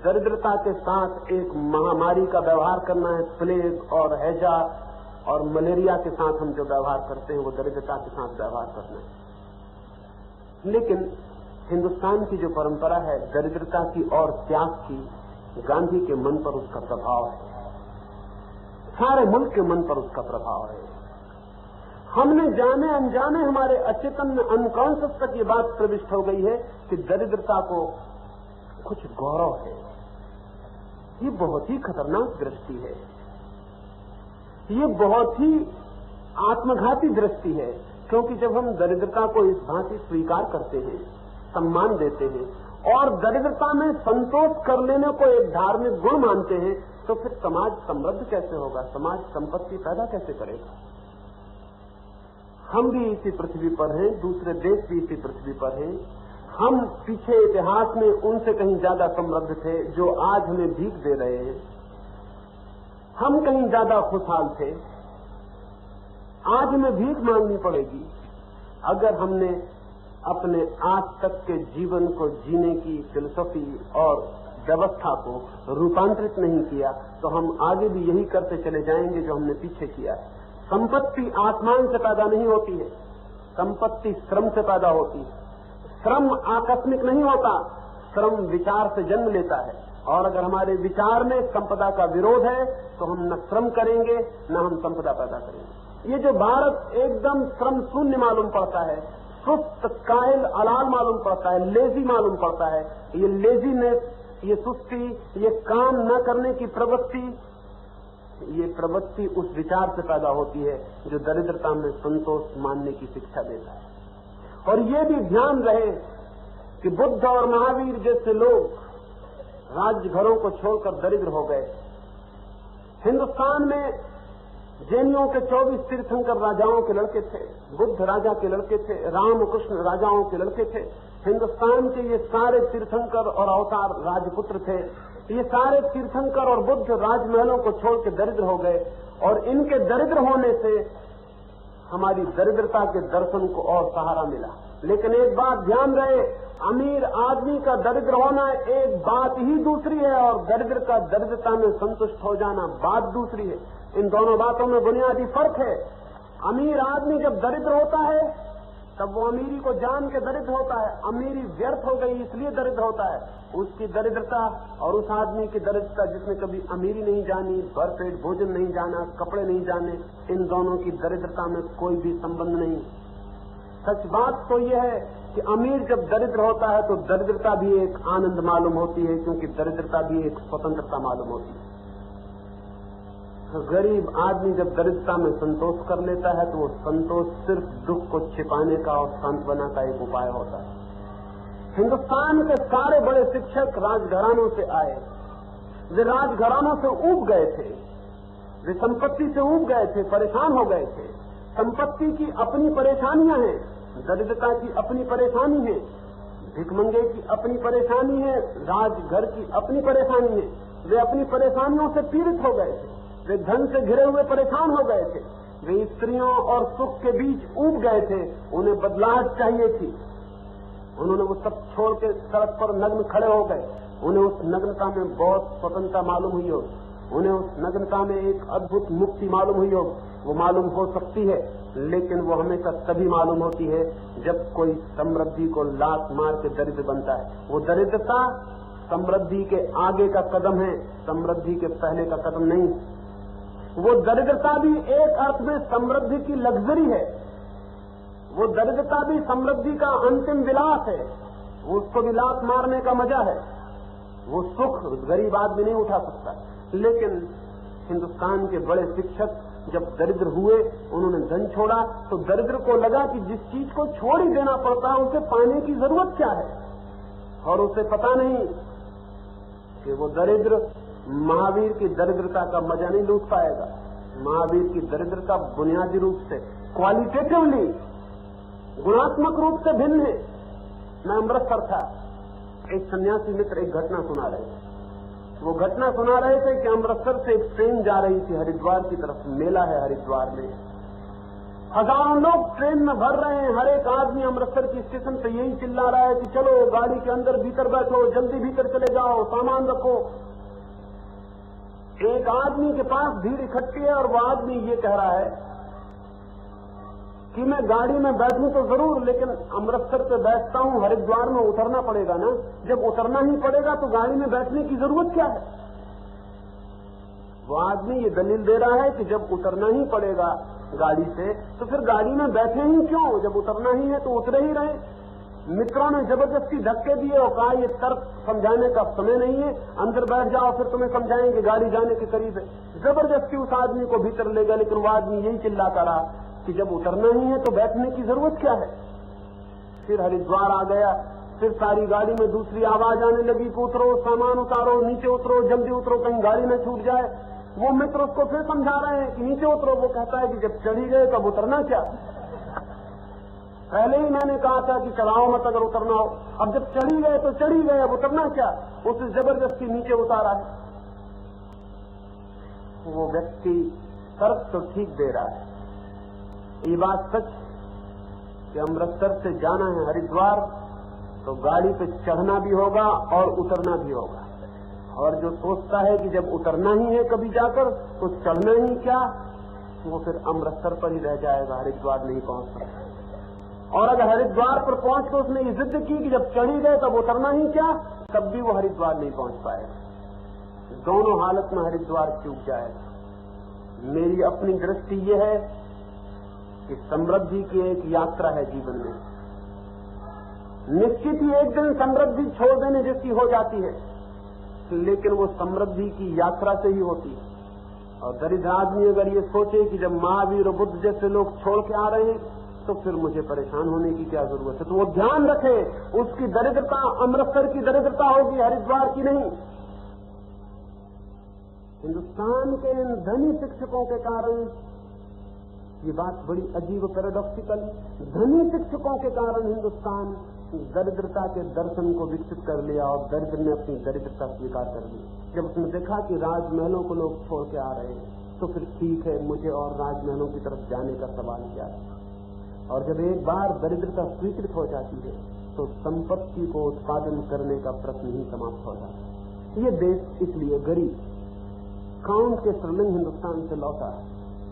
दरिद्रता के साथ एक महामारी का व्यवहार करना है, प्लेग और हैजा और मलेरिया के साथ हम जो व्यवहार करते हैं वो दरिद्रता के साथ व्यवहार करना है। लेकिन हिंदुस्तान की जो परंपरा है दरिद्रता की और त्याग की, गांधी के मन पर उसका प्रभाव है, सारे मुल्क के मन पर उसका प्रभाव है। हमने जाने अनजाने हमारे अचेतन में अनकॉन्शियस तक ये बात प्रविष्ट हो गई है कि दरिद्रता को कुछ गौरव है। ये बहुत ही खतरनाक दृष्टि है, ये बहुत ही आत्मघाती दृष्टि है, क्योंकि जब हम दरिद्रता को इस भांति स्वीकार करते हैं, सम्मान देते हैं और दरिद्रता में संतोष कर लेने को एक धार्मिक गुण मानते हैं, तो फिर समाज समृद्ध कैसे होगा, समाज संपत्ति पैदा कैसे करेगा। हम भी इसी पृथ्वी पर हैं, दूसरे देश भी इसी पृथ्वी पर हैं। हम पीछे इतिहास में उनसे कहीं ज्यादा समृद्ध थे जो आज हमें भीख दे रहे हैं। हम कहीं ज्यादा खुशहाल थे, आज हमें भीख मांगनी पड़ेगी। अगर हमने अपने आज तक के जीवन को जीने की फिलसफी और व्यवस्था को रूपांतरित नहीं किया तो हम आगे भी यही करते चले जाएंगे जो हमने पीछे किया है। संपत्ति आसमान से पैदा नहीं होती है, संपत्ति श्रम से पैदा होती है। श्रम आकस्मिक नहीं होता, श्रम विचार से जन्म लेता है। और अगर हमारे विचार में संपदा का विरोध है तो हम न श्रम करेंगे न हम संपदा पैदा करेंगे। ये जो भारत एकदम श्रम शून्य मालूम पड़ता है, सुस्त कायल अलाल मालूम पड़ता है, लेजी मालूम पड़ता है, ये लेजीनेस, ये सुस्ती, ये काम न करने की प्रवृत्ति, ये प्रवृत्ति उस विचार से पैदा होती है जो दरिद्रता में संतोष मानने की शिक्षा देता है। और ये भी ध्यान रहे कि बुद्ध और महावीर जैसे लोग राज्य घरों को छोड़कर दरिद्र हो गए। हिंदुस्तान में जैनियों के 24 तीर्थंकर राजाओं के लड़के थे, बुद्ध राजा के लड़के थे, रामकृष्ण राजाओं के लड़के थे। हिंदुस्तान के ये सारे तीर्थंकर और अवतार राजपुत्र थे। ये सारे तीर्थंकर और बुद्ध राजमहलों को छोड़ के दरिद्र हो गए और इनके दरिद्र होने से हमारी दरिद्रता के दर्शन को और सहारा मिला। लेकिन एक बात ध्यान रहे, अमीर आदमी का दरिद्र होना एक बात ही दूसरी है और दरिद्र का दरिद्रता में संतुष्ट हो जाना बात दूसरी है। इन दोनों बातों में बुनियादी फर्क है। अमीर आदमी जब दरिद्र होता है तब वो अमीरी को जान के दरिद्र होता है। अमीरी व्यर्थ हो गई इसलिए दरिद्र होता है। उसकी दरिद्रता और उस आदमी की दरिद्रता जिसने कभी अमीरी नहीं जानी, भरपेट भोजन नहीं जाना, कपड़े नहीं जाने, इन दोनों की दरिद्रता में कोई भी संबंध नहीं। सच बात तो यह है कि अमीर जब दरिद्र होता है तो दरिद्रता भी एक आनंद मालूम होती है, क्योंकि दरिद्रता भी एक स्वतंत्रता मालूम होती है। गरीब आदमी जब दरिद्रता में संतोष कर लेता है तो वो संतोष सिर्फ दुख को छिपाने का और सांत्वना का एक उपाय होता है। हिंदुस्तान के सारे बड़े शिक्षक राजघरानों से आए, वे राजघरानों से ऊब गए थे, वे संपत्ति से ऊब गए थे, परेशान हो गए थे। संपत्ति की अपनी परेशानियां हैं, दरिद्रता की अपनी परेशानी है, भिखमंगे की अपनी परेशानी है, राजघर की अपनी परेशानी है। वे अपनी परेशानियों से पीड़ित हो गए थे, वे धन से घिरे हुए परेशान हो गए थे, वे स्त्रियों और सुख के बीच ऊब गए थे, उन्हें बदलाहट चाहिए थी। उन्होंने वो सब छोड़ के सड़क पर नग्न खड़े हो गए। उन्हें उस नग्नता में बहुत स्वतंत्रता मालूम हुई हो, उन्हें उस नग्नता में एक अद्भुत मुक्ति मालूम हुई हो। वो मालूम हो सकती है, लेकिन वो हमेशा तभी मालूम होती है जब कोई समृद्धि को लात मार के दरिद्र बनता है। वो दरिद्रता समृद्धि के आगे का कदम है, समृद्धि के पहले का कदम नहीं। वो दरिद्रता भी एक अर्थ में समृद्धि की लग्जरी है, वो दरिद्रता भी समृद्धि का अंतिम विलास है, वो उसको भी लात मारने का मजा है। वो सुख गरीब आदमी नहीं उठा सकता। लेकिन हिंदुस्तान के बड़े शिक्षक जब दरिद्र हुए, उन्होंने धन छोड़ा तो दरिद्र को लगा कि जिस चीज को छोड़ ही देना पड़ता है उसे पाने की जरूरत क्या है। और उसे पता नहीं कि वो दरिद्र महावीर की दरिद्रता का मजा नहीं लूट पाएगा। महावीर की दरिद्रता बुनियादी रूप से, क्वालिटेटिवली, गुणात्मक रूप से भिन्न है। मैं अमृतसर था, एक सन्यासी मित्र एक घटना सुना रहे थे। वो घटना सुना रहे थे कि अमृतसर से एक ट्रेन जा रही थी हरिद्वार की तरफ। मेला है हरिद्वार में, हजारों लोग ट्रेन में भर रहे हैं। हर एक आदमी अमृतसर की स्टेशन पे यही चिल्ला रहा है कि चलो गाड़ी के अंदर भीतर बैठो, जल्दी भीतर चले जाओ, सामान रखो। एक आदमी के पास भीड़ इकट्ठी है और वो आदमी ये कह रहा है कि मैं गाड़ी में बैठूं तो जरूर, लेकिन अमृतसर पे बैठता हूं, हरिद्वार में उतरना पड़ेगा ना। जब उतरना ही पड़ेगा तो गाड़ी में बैठने की जरूरत क्या है? वो आदमी ये दलील दे रहा है कि जब उतरना ही पड़ेगा गाड़ी से तो फिर गाड़ी में बैठे ही क्यों? जब उतरना ही है तो उतरे ही रहे। मित्रों ने जबरदस्ती धक्के दिए और कहा ये तर्क समझाने का समय नहीं है, अंदर बैठ जाओ, फिर तुम्हें समझाएंगे, गाड़ी जाने के करीब है। जबरदस्ती उस आदमी को भीतर ले गया, लेकिन वो आदमी यही चिल्लाता रहा कि जब उतरना ही है तो बैठने की जरूरत क्या है। फिर हरिद्वार आ गया, फिर सारी गाड़ी में दूसरी आवाज आने लगी कि उतरो, सामान उतारो, नीचे उतरो, जल्दी उतरो, कहीं गाड़ी न छूट जाए। वो मित्र उसको फिर समझा रहे हैं कि नीचे उतरो। वो कहता है कि जब चढ़ी गए तब उतरना क्या? पहले ही मैंने कहा था कि चढ़ाओ मत अगर उतरना हो। अब जब चढ़ी गए तो चढ़ी गए, अब उतरना क्या? उसे जबरदस्ती नीचे उतारा है। वो व्यक्ति तर्क तो ठीक दे रहा है। ये बात सच कि अमृतसर से जाना है हरिद्वार तो गाड़ी पे चढ़ना भी होगा और उतरना भी होगा। और जो सोचता है कि जब उतरना ही है कभी जाकर तो चढ़ना ही क्या, वो फिर अमृतसर पर ही रह जाएगा, हरिद्वार नहीं पहुंच सकता। और अगर हरिद्वार पर पहुंच कर उसने ये जिद की कि जब चढ़ी गए तब उतरना ही क्या, तब भी वो हरिद्वार नहीं पहुंच पाएगा। दोनों हालत में हरिद्वार चूक जाएगा। मेरी अपनी दृष्टि ये है कि समृद्धि की एक यात्रा है जीवन में। निश्चित ही एक दिन समृद्धि छोड़ देने जैसी हो जाती है, लेकिन वो समृद्धि की यात्रा से ही होती है। और दरिद्र आदमी अगर ये सोचे कि जब महावीर और बुद्ध जैसे लोग छोड़ के आ रहे हैं तो फिर मुझे परेशान होने की क्या जरूरत है, तो वो ध्यान रखे उसकी दरिद्रता अमृतसर की दरिद्रता होगी, हरिद्वार की नहीं। हिंदुस्तान के इन धनी शिक्षकों के कारण, ये बात बड़ी अजीब पैराडॉक्सिकल, धनी शिक्षकों के कारण हिंदुस्तान दरिद्रता के दर्शन को विकसित कर लिया और दरिद्र ने अपनी दरिद्रता स्वीकार कर ली। जब उसने देखा कि राजमहलों को लोग छोड़ के आ रहे हैं तो फिर ठीक है, मुझे और राजमहलों की तरफ जाने का सवाल क्या है। और जब एक बार दरिद्रता स्वीकृत हो जाती है तो संपत्ति को उत्पादन करने का प्रश्न ही समाप्त हो जाता है। ये देश इसलिए गरीब। काउंट के स्टर्लिंग हिंदुस्तान से लौटा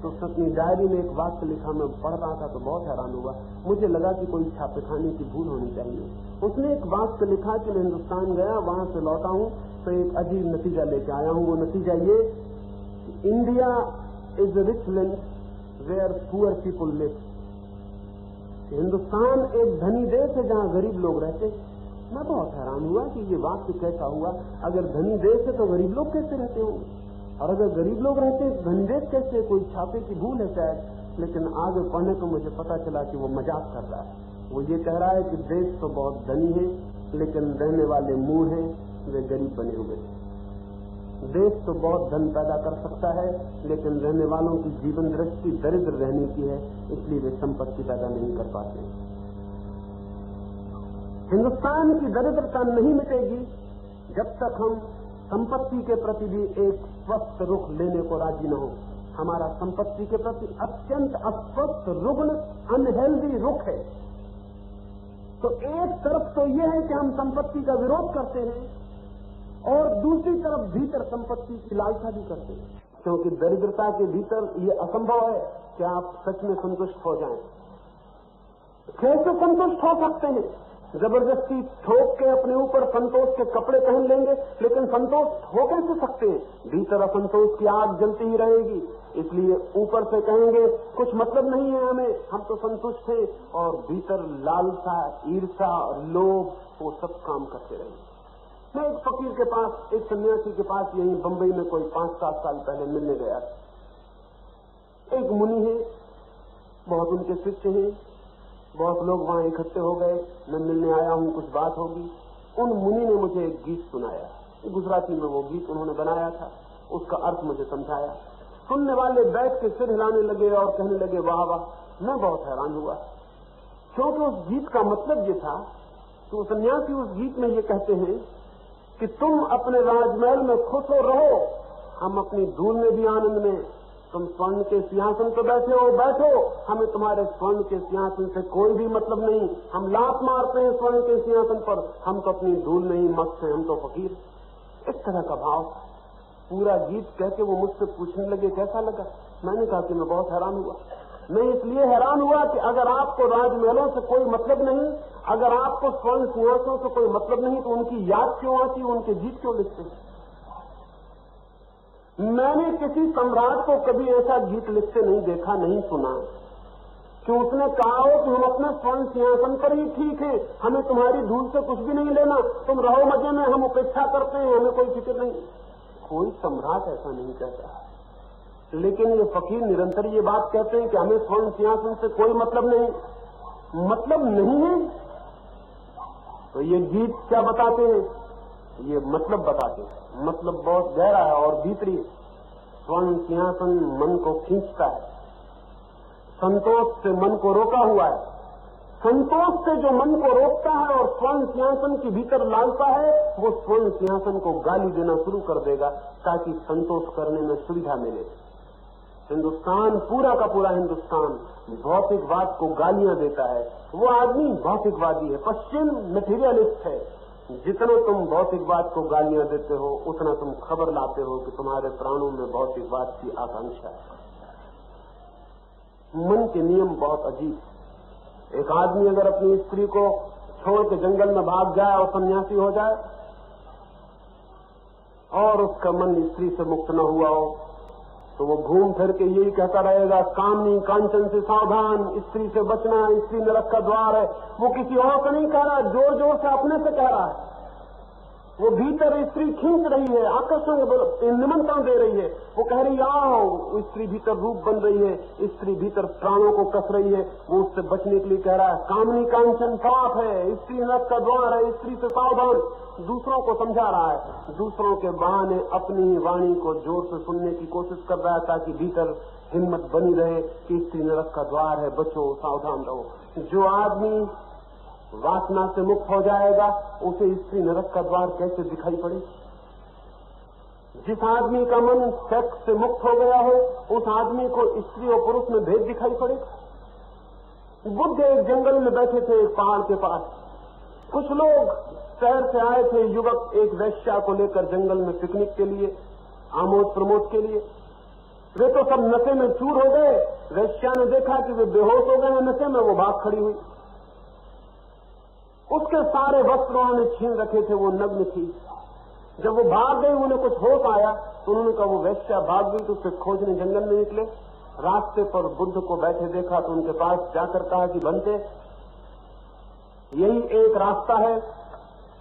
तो उसने अपनी डायरी में एक वाक्य लिखा, मैं पढ़ रहा था तो बहुत हैरान हुआ। मुझे लगा कि कोई छापेखाने की भूल होनी चाहिए। उसने एक वाक्य लिखा कि मैं हिंदुस्तान गया, वहां से लौटा हूं तो एक अजीब नतीजा लेके आया हूं। वो नतीजा ये, India is a rich land where poor people live. Hindustan एक धनी देश है जहां गरीब लोग रहते। मैं बहुत हैरान हुआ कि ये वाक्य कैसा हुआ। अगर धनी देश है तो गरीब लोग कैसे रहते होंगे, और अगर गरीब लोग रहते हैं धनी देश कैसे? कोई छापे की भूल है शायद। लेकिन आगे पढ़ने को मुझे पता चला कि वो मजाक कर रहा है। वो ये कह रहा है कि देश तो बहुत धनी है लेकिन रहने वाले मूढ़ हैं, वे गरीब बने हुए हैं। देश तो बहुत धन पैदा कर सकता है लेकिन रहने वालों की जीवन दृष्टि दरिद्र रहने की है, इसलिए वे संपत्ति पैदा नहीं कर पाते। हिंदुस्तान की दरिद्रता नहीं मिटेगी जब तक हम संपत्ति के प्रति भी एक स्वस्थ रुख लेने को राजी न हो। हमारा संपत्ति के प्रति अत्यंत अस्वस्थ, रुग्ण, अनहेल्दी रुख है। तो एक तरफ तो यह है कि हम संपत्ति का विरोध करते हैं और दूसरी तरफ भीतर संपत्ति की लालसा भी करते हैं, क्योंकि दरिद्रता के भीतर ये असंभव है कि आप सच में संतुष्ट हो जाएं। कैसे संतुष्ट हो सकते हैं? जबरदस्ती ठोक के अपने ऊपर संतोष के कपड़े पहन लेंगे, लेकिन संतोष हो कैसे सकते हैं? भीतर असंतोष की आग जलती ही रहेगी। इसलिए ऊपर से कहेंगे कुछ मतलब नहीं है हमें, हम तो संतुष्ट हैं, और भीतर लालसा, ईर्षा और लोभ वो सब काम करते रहेंगे। मैं एक फकीर के पास, एक सन्यासी के पास यहीं बंबई में कोई 5-7 साल पहले मिलने गया। एक मुनि है, बहुत उनके शिष्य हैं, बहुत लोग वहां इकट्ठे हो गए। मैं मिलने आया हूं, कुछ बात होगी। उन मुनि ने मुझे एक गीत सुनाया। गुजराती में वो गीत उन्होंने बनाया था, उसका अर्थ मुझे समझाया। सुनने वाले बैठ के सिर हिलाने लगे और कहने लगे वाह वाह। मैं बहुत हैरान हुआ, क्योंकि उस गीत का मतलब ये था कि सन्यासी उस गीत में ये कहते हैं कि तुम अपने राजमहल में खुश हो रहो, हम अपनी धूल में भी आनंद में। तुम स्वर्ण के सिंहासन पर बैठे हो, बैठो, हमें तुम्हारे स्वर्ण के सिंहासन से कोई भी मतलब नहीं। हम लात मारते हैं स्वर्ण के सिंहासन पर, हम तो अपनी धूल में ही मस्त हैं, हम तो फकीर। इस तरह का भाव पूरा गीत कह के वो मुझसे पूछने लगे कैसा लगा। मैंने कहा कि मैं बहुत हैरान हुआ। मैं इसलिए हैरान हुआ कि अगर आपको राजमहलों से कोई मतलब नहीं, अगर आपको स्वर्ण सिंहासनों से कोई मतलब नहीं, तो उनकी याद क्यों आती, उनके गीत क्यों लिखते हैं? मैंने किसी सम्राट को कभी ऐसा गीत लिखते नहीं देखा, नहीं सुना कि उसने कहा हो कि हम अपने स्वर्ण सिंहासन पर ही ठीक है, हमें तुम्हारी धूल से कुछ भी नहीं लेना, तुम रहो मजे में, हम उपेक्षा करते हैं, हमें कोई फिक्र नहीं। कोई सम्राट ऐसा नहीं कहता। लेकिन ये फकीर निरंतर ये बात कहते हैं कि हमें स्वर्ण सिंहासन से कोई मतलब नहीं। मतलब नहीं है तो ये गीत क्या बताते हैं? ये मतलब बताते हैं। मतलब बहुत गहरा है और भीतरी। स्वर्ण सिंहासन मन को खींचता है, संतोष से मन को रोका हुआ है। संतोष से जो मन को रोकता है और स्वर्ण सिंहासन के भीतर लालता है, वो स्वर्ण सिंहासन को गाली देना शुरू कर देगा ताकि संतोष करने में सुविधा मिले। हिंदुस्तान, पूरा का पूरा हिंदुस्तान भौतिकवाद को गालियां देता है। वो आदमी भौतिकवादी है, पश्चिम मटेरियलिस्ट है। जितना तुम भौतिकवाद को गालियां देते हो, उतना तुम खबर लाते हो कि तुम्हारे प्राणों में भौतिकवाद की आकांक्षा है। मन के नियम बहुत अजीब। एक आदमी अगर अपनी स्त्री को छोड़ के जंगल में भाग जाए और सन्यासी हो जाए और उसका मन स्त्री से मुक्त न हुआ हो, तो वो घूम फिर के यही कहता रहेगा, कामनी कांचन से सावधान, स्त्री से बचना, स्त्री नरक का द्वार है। वो किसी और से नहीं कह रहा, जोर जोर से अपने से कह रहा है। वो भीतर स्त्री खींच रही है, आकर्षण निमंत्रण दे रही है। वो कह रही आओ, स्त्री भीतर रूप बन रही है, स्त्री भीतर प्राणों को कस रही है। वो उससे बचने के लिए कह रहा है, कामनी कांचन पाप है, स्त्री नरक का द्वार है, स्त्री से सावधान। दूसरों को समझा रहा है, दूसरों के बहाने अपनी ही वाणी को जोर से सुनने की कोशिश कर रहा है ताकि भीतर हिम्मत बनी रहे कि स्त्री नरक का द्वार है, बचो, सावधान रहो। जो आदमी वासना से मुक्त हो जाएगा, उसे स्त्री नरक का द्वार कैसे दिखाई पड़े? जिस आदमी का मन सेक्स से मुक्त हो गया हो, उस आदमी को स्त्री और पुरुष में भेद दिखाई पड़ेगा। बुद्ध एक जंगल में बैठे थे, एक पहाड़ के पास। कुछ लोग शहर से आए थे, युवक, एक वेश्या को लेकर जंगल में पिकनिक के लिए, आमोद प्रमोद के लिए। वे तो सब नशे में चूर हो गए। वेश्या ने देखा कि वे बेहोश हो गए हैं नशे में, वो भाग खड़ी हुई। उसके सारे वस्त्र उन्होंने छीन रखे थे, वो नग्न थी। जब वो भाग गई, उन्हें कुछ होश आया तो उन्होंने कहा वो वेश्या भाग गई, तो उसे खोजने जंगल में निकले। रास्ते पर बुद्ध को बैठे देखा तो उनके पास जाकर कहा कि बनते, यही एक रास्ता है,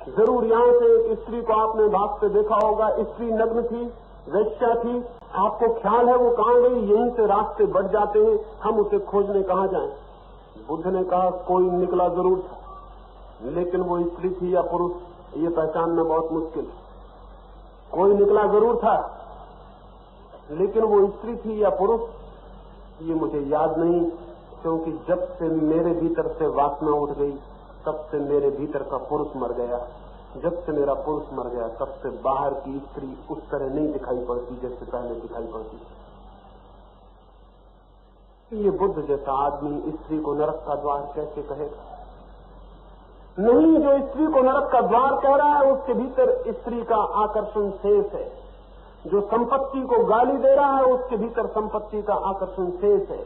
जरूर यहां से एक स्त्री को आपने भागते देखा होगा। स्त्री नग्न थी, वेश्या थी, आपको ख्याल है वो कहां गई? यहीं से रास्ते बढ़ जाते हैं, हम उसे खोजने कहां जाएं? बुद्ध ने कहा कोई निकला जरूर था, लेकिन वो स्त्री थी या पुरुष ये पहचानना बहुत मुश्किल। कोई निकला जरूर था, लेकिन वो स्त्री थी या पुरुष ये मुझे याद नहीं, क्योंकि जब से मेरे भीतर से वासना उठ गई, तब से मेरे भीतर का पुरुष मर गया। जब से मेरा पुरुष मर गया, तब से बाहर की स्त्री उस तरह नहीं दिखाई पड़ती जैसे पहले दिखाई पड़ती। ये बुद्ध जैसा आदमी स्त्री को नरक का द्वार कैसे कहेगा? नहीं, जो स्त्री को नरक का द्वार कह रहा है, उसके भीतर स्त्री का आकर्षण शेष है। जो संपत्ति को गाली दे रहा है, उसके भीतर संपत्ति का आकर्षण शेष है।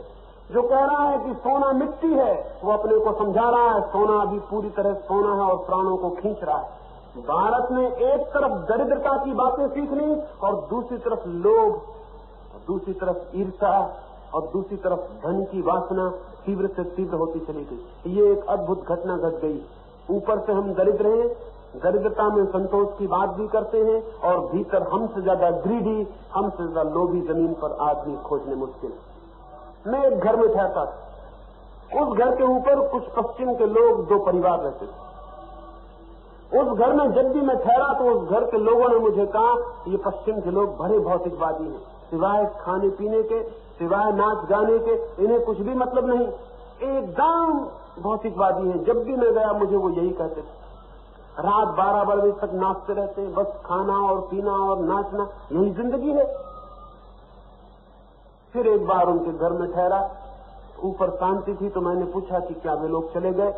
जो कह रहा है कि सोना मिट्टी है, वो अपने को समझा रहा है सोना अभी पूरी तरह सोना है और प्राणों को खींच रहा है। भारत ने एक तरफ दरिद्रता की बातें सीख ली और दूसरी तरफ लोभ, दूसरी तरफ ईर्ष्या और दूसरी तरफ धन की वासना तीव्र से तीव्र होती चली गई। ये एक अद्भुत घटना घट गई। ऊपर से हम दरिद्र हैं, दरिद्रता में संतोष की बात भी करते हैं, और भीतर हमसे ज्यादा ग्रीडी, हमसे ज्यादा लोभी जमीन पर आदमी खोजने मुश्किल। मैं एक घर में ठहरता था। उस घर के ऊपर कुछ पश्चिम के लोग, दो परिवार रहते थे। उस घर में जब भी मैं ठहरा तो उस घर के लोगों ने मुझे कहा ये पश्चिम के लोग बड़े भौतिकवादी हैं, सिवाय खाने पीने के, सिवाय नाच गाने के इन्हें कुछ भी मतलब नहीं, एकदम भौतिकवादी हैं। जब भी मैं गया मुझे वो यही कहते थे, रात 12 बजे तक नाचते रहते हैं, बस खाना और पीना और नाचना यही जिंदगी है। फिर एक बार उनके घर में ठहरा, ऊपर शांति थी, तो मैंने पूछा कि क्या वे लोग चले गए?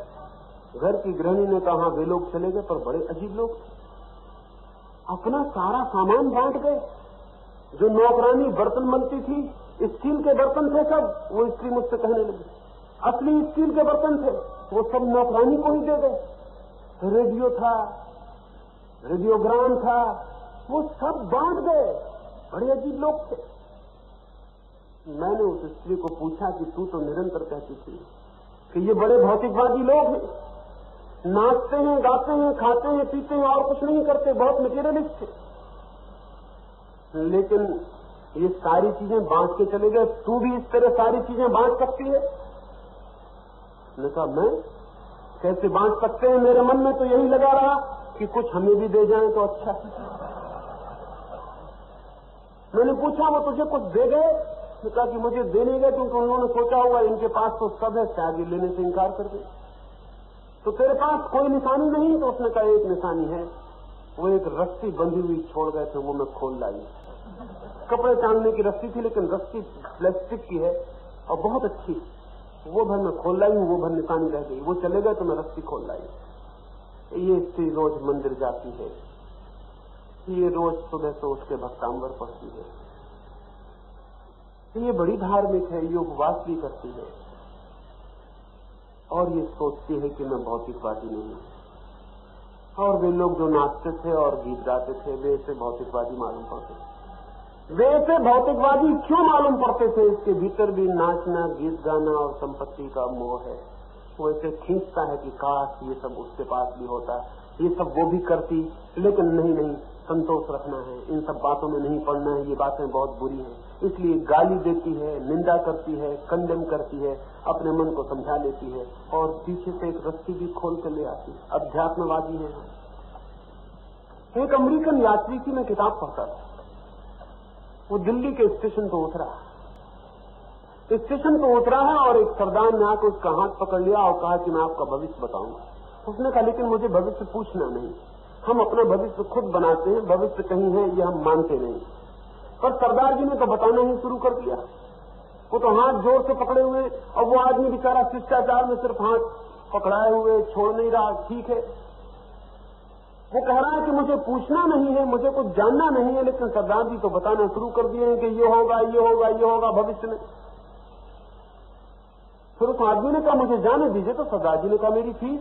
घर की गृहिणी ने कहा वे लोग चले गए, पर बड़े अजीब लोग, अपना सारा सामान बांट गए। जो नौकरानी बर्तन मलती थी, स्टील के बर्तन थे सब, वो स्त्री मुझसे कहने लगी असली स्टील के बर्तन थे, वो सब नौकरानी को ही दे गए। रेडियो था, रेडियोग्राम था, वो सब बांट गए। बड़े अजीब लोग थे। मैंने उस स्त्री को पूछा कि तू तो निरंतर कहती थी कि ये बड़े भौतिकवादी लोग हैं, नाचते हैं, गाते हैं, खाते हैं, पीते हैं और कुछ नहीं करते, बहुत मटेरियलिस्ट थे, लेकिन ये सारी चीजें बांट के चले गए, तू भी इस तरह सारी चीजें बांट सकती है? मैंने कहा मैं कैसे बांट सकते हैं? मेरे मन में तो यही लगा रहा कि कुछ हमें भी दे जाएं तो अच्छा। मैंने पूछा वो तुझे कुछ दे गए? उसने कहा कि मुझे दे नहीं गए क्योंकि उन्होंने सोचा होगा इनके पास तो सब है, शायद ये लेने से इनकार कर दे। तो तेरे पास कोई निशानी नहीं? तो उसने कहा एक निशानी है, वो एक रस्सी बंधी हुई छोड़ गए थे, वो मैं खोल लाई। कपड़े टांगने की रस्सी थी, लेकिन रस्सी प्लास्टिक की है और बहुत अच्छी, वो भर मैं खोल लाई हूं, वो भर निशानी रह गई। वो चले गए तो मैं रस्सी खोल लाई। ये स्त्री रोज मंदिर जाती है, ये रोज सुबह से उठ के भक्तांबर पढ़ती है, ये बड़ी धार्मिक है, ये उपवास भी करती है और ये सोचती है कि मैं भौतिकवादी नहीं हूं। और वे लोग जो नाचते थे और गीत गाते थे वे ऐसे भौतिकवादी मालूम पड़ते थे। वे ऐसे भौतिकवादी क्यों मालूम पड़ते थे? इसके भीतर भी नाचना, गीत गाना और संपत्ति का मोह है। वो ऐसे खींचता है कि काश ये सब उसके पास भी होता, ये सब वो भी करती, लेकिन नहीं, संतोष रखना है, इन सब बातों में नहीं पड़ना है, ये बातें बहुत बुरी हैं। इसलिए गाली देती है, निंदा करती है, कंडेम करती है, अपने मन को समझा लेती है और पीछे से एक रस्सी भी खोल कर ले आती। अध्यात्मवादी है। एक अमेरिकन यात्री की मैं किताब पढ़ता था, वो दिल्ली के स्टेशन पर उतरा, स्टेशन पर उतरा है और एक सरदार ने आकर उसका हाथ पकड़ लिया और कहा कि मैं आपका भविष्य बताऊंगा। उसने कहा लेकिन मुझे भविष्य पूछना नहीं, हम अपना भविष्य खुद बनाते हैं, भविष्य कहीं है ये हम मानते नहीं। पर सरदार जी ने तो बताना ही शुरू कर दिया। वो तो हाथ जोर से पकड़े हुए और वो आदमी बेचारा शिष्टाचार में सिर्फ हाथ पकड़ाए हुए छोड़ नहीं रहा। ठीक है, वो कह रहा है कि मुझे पूछना नहीं है, मुझे कुछ जानना नहीं है, लेकिन सरदार जी तो बताना शुरू कर दिए हैं कि ये होगा, ये होगा, ये होगा भविष्य में। फिर उस आदमी ने कहा मुझे जाने दीजिए। तो सरदार जी ने कहा मेरी फीस,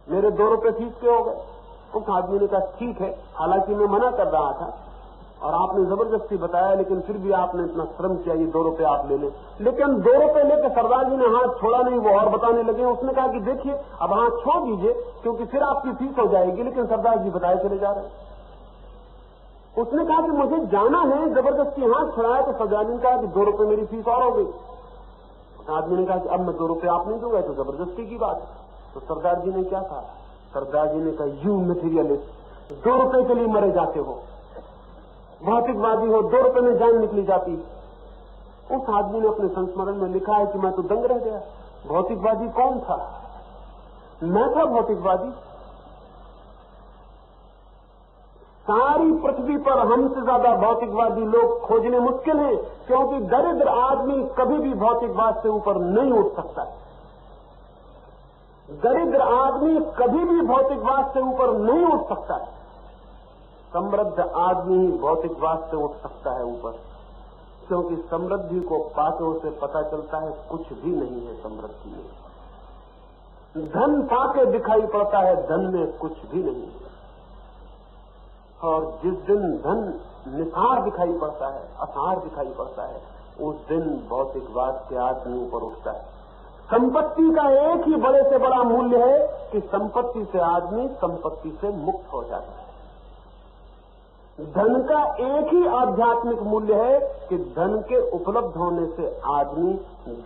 मेरे 2 रुपए फीस के हो गए। उस आदमी ने कहा ठीक है, हालांकि मैं मना कर रहा था और आपने जबरदस्ती बताया, लेकिन फिर भी आपने इतना श्रम किया, ये 2 रुपए आप ले लें। लेकिन 2 रुपए लेकर सरदार जी ने हाथ छोड़ा नहीं, वो और बताने लगे। उसने कहा कि देखिए अब हाथ छोड़ दीजिए क्योंकि फिर आपकी फीस हो जाएगी, लेकिन सरदार जी बताए चले जा रहे हैं। उसने कहा कि मुझे जाना है, जबरदस्ती हाथ छुड़ाया। तो सरदार जी ने कहा कि 2 रुपए मेरी फीस और हो गई। आदमी ने कहा कि अब मैं 2 रुपए आप नहीं दूंगा, तो जबरदस्ती की बात है। तो सरदार जी ने क्या कहा? सरदार जी ने कहा यू मटेरियलिस्ट, 2 रुपए के लिए मरे जाते हो, भौतिकवादी हो, 2 रुपए में जान निकली जाती। उस आदमी ने अपने संस्मरण में लिखा है कि मैं तो दंग रह गया। भौतिकवादी कौन था? मैं था भौतिकवादी। सारी पृथ्वी पर हमसे ज्यादा भौतिकवादी लोग खोजने मुश्किल है, क्योंकि दरिद्र आदमी कभी भी भौतिकवाद से ऊपर नहीं उठ सकता। दरिद्र आदमी कभी भी भौतिकवाद से ऊपर नहीं उठ सकता। समृद्ध आदमी ही भौतिकवाद से उठ सकता है ऊपर, क्योंकि समृद्धि को पाके उसे पता चलता है कुछ भी नहीं है समृद्धि में। धन पाके दिखाई पड़ता है धन में कुछ भी नहीं है। और जिस दिन धन निसार दिखाई पड़ता है, असार दिखाई पड़ता है, उस दिन भौतिकवाद के आदमी ऊपर उठता है। संपत्ति का एक ही बड़े से बड़ा मूल्य है कि संपत्ति से आदमी संपत्ति से मुक्त हो जाता है। धन का एक ही आध्यात्मिक मूल्य है कि धन के उपलब्ध होने से आदमी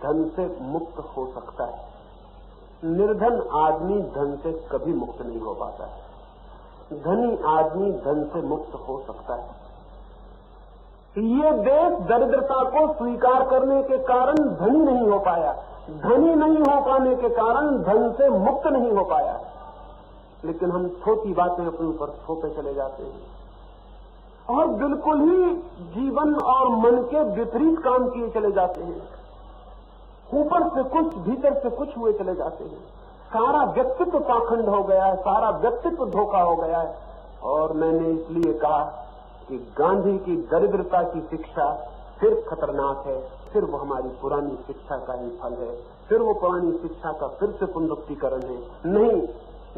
धन से मुक्त हो सकता है। निर्धन आदमी धन से कभी मुक्त नहीं हो पाता है, धनी आदमी धन से मुक्त हो सकता है। ये देश दरिद्रता को स्वीकार करने के कारण धनी नहीं हो पाया, धनी नहीं हो पाने के कारण धन से मुक्त नहीं हो पाया। लेकिन हम छोटी बातें अपने ऊपर थोपे चले जाते हैं और बिल्कुल ही जीवन और मन के विपरीत काम किए चले जाते हैं। ऊपर से कुछ भीतर से कुछ हुए चले जाते हैं। सारा व्यक्तित्व पाखंड हो गया है, सारा व्यक्तित्व धोखा हो गया है। और मैंने इसलिए कहा कि गांधी की दरिद्रता की शिक्षा फिर खतरनाक है, फिर वो हमारी पुरानी शिक्षा का ही फल है, फिर वो पुरानी शिक्षा का फिर से पुनरुक्तिकरण है। नहीं,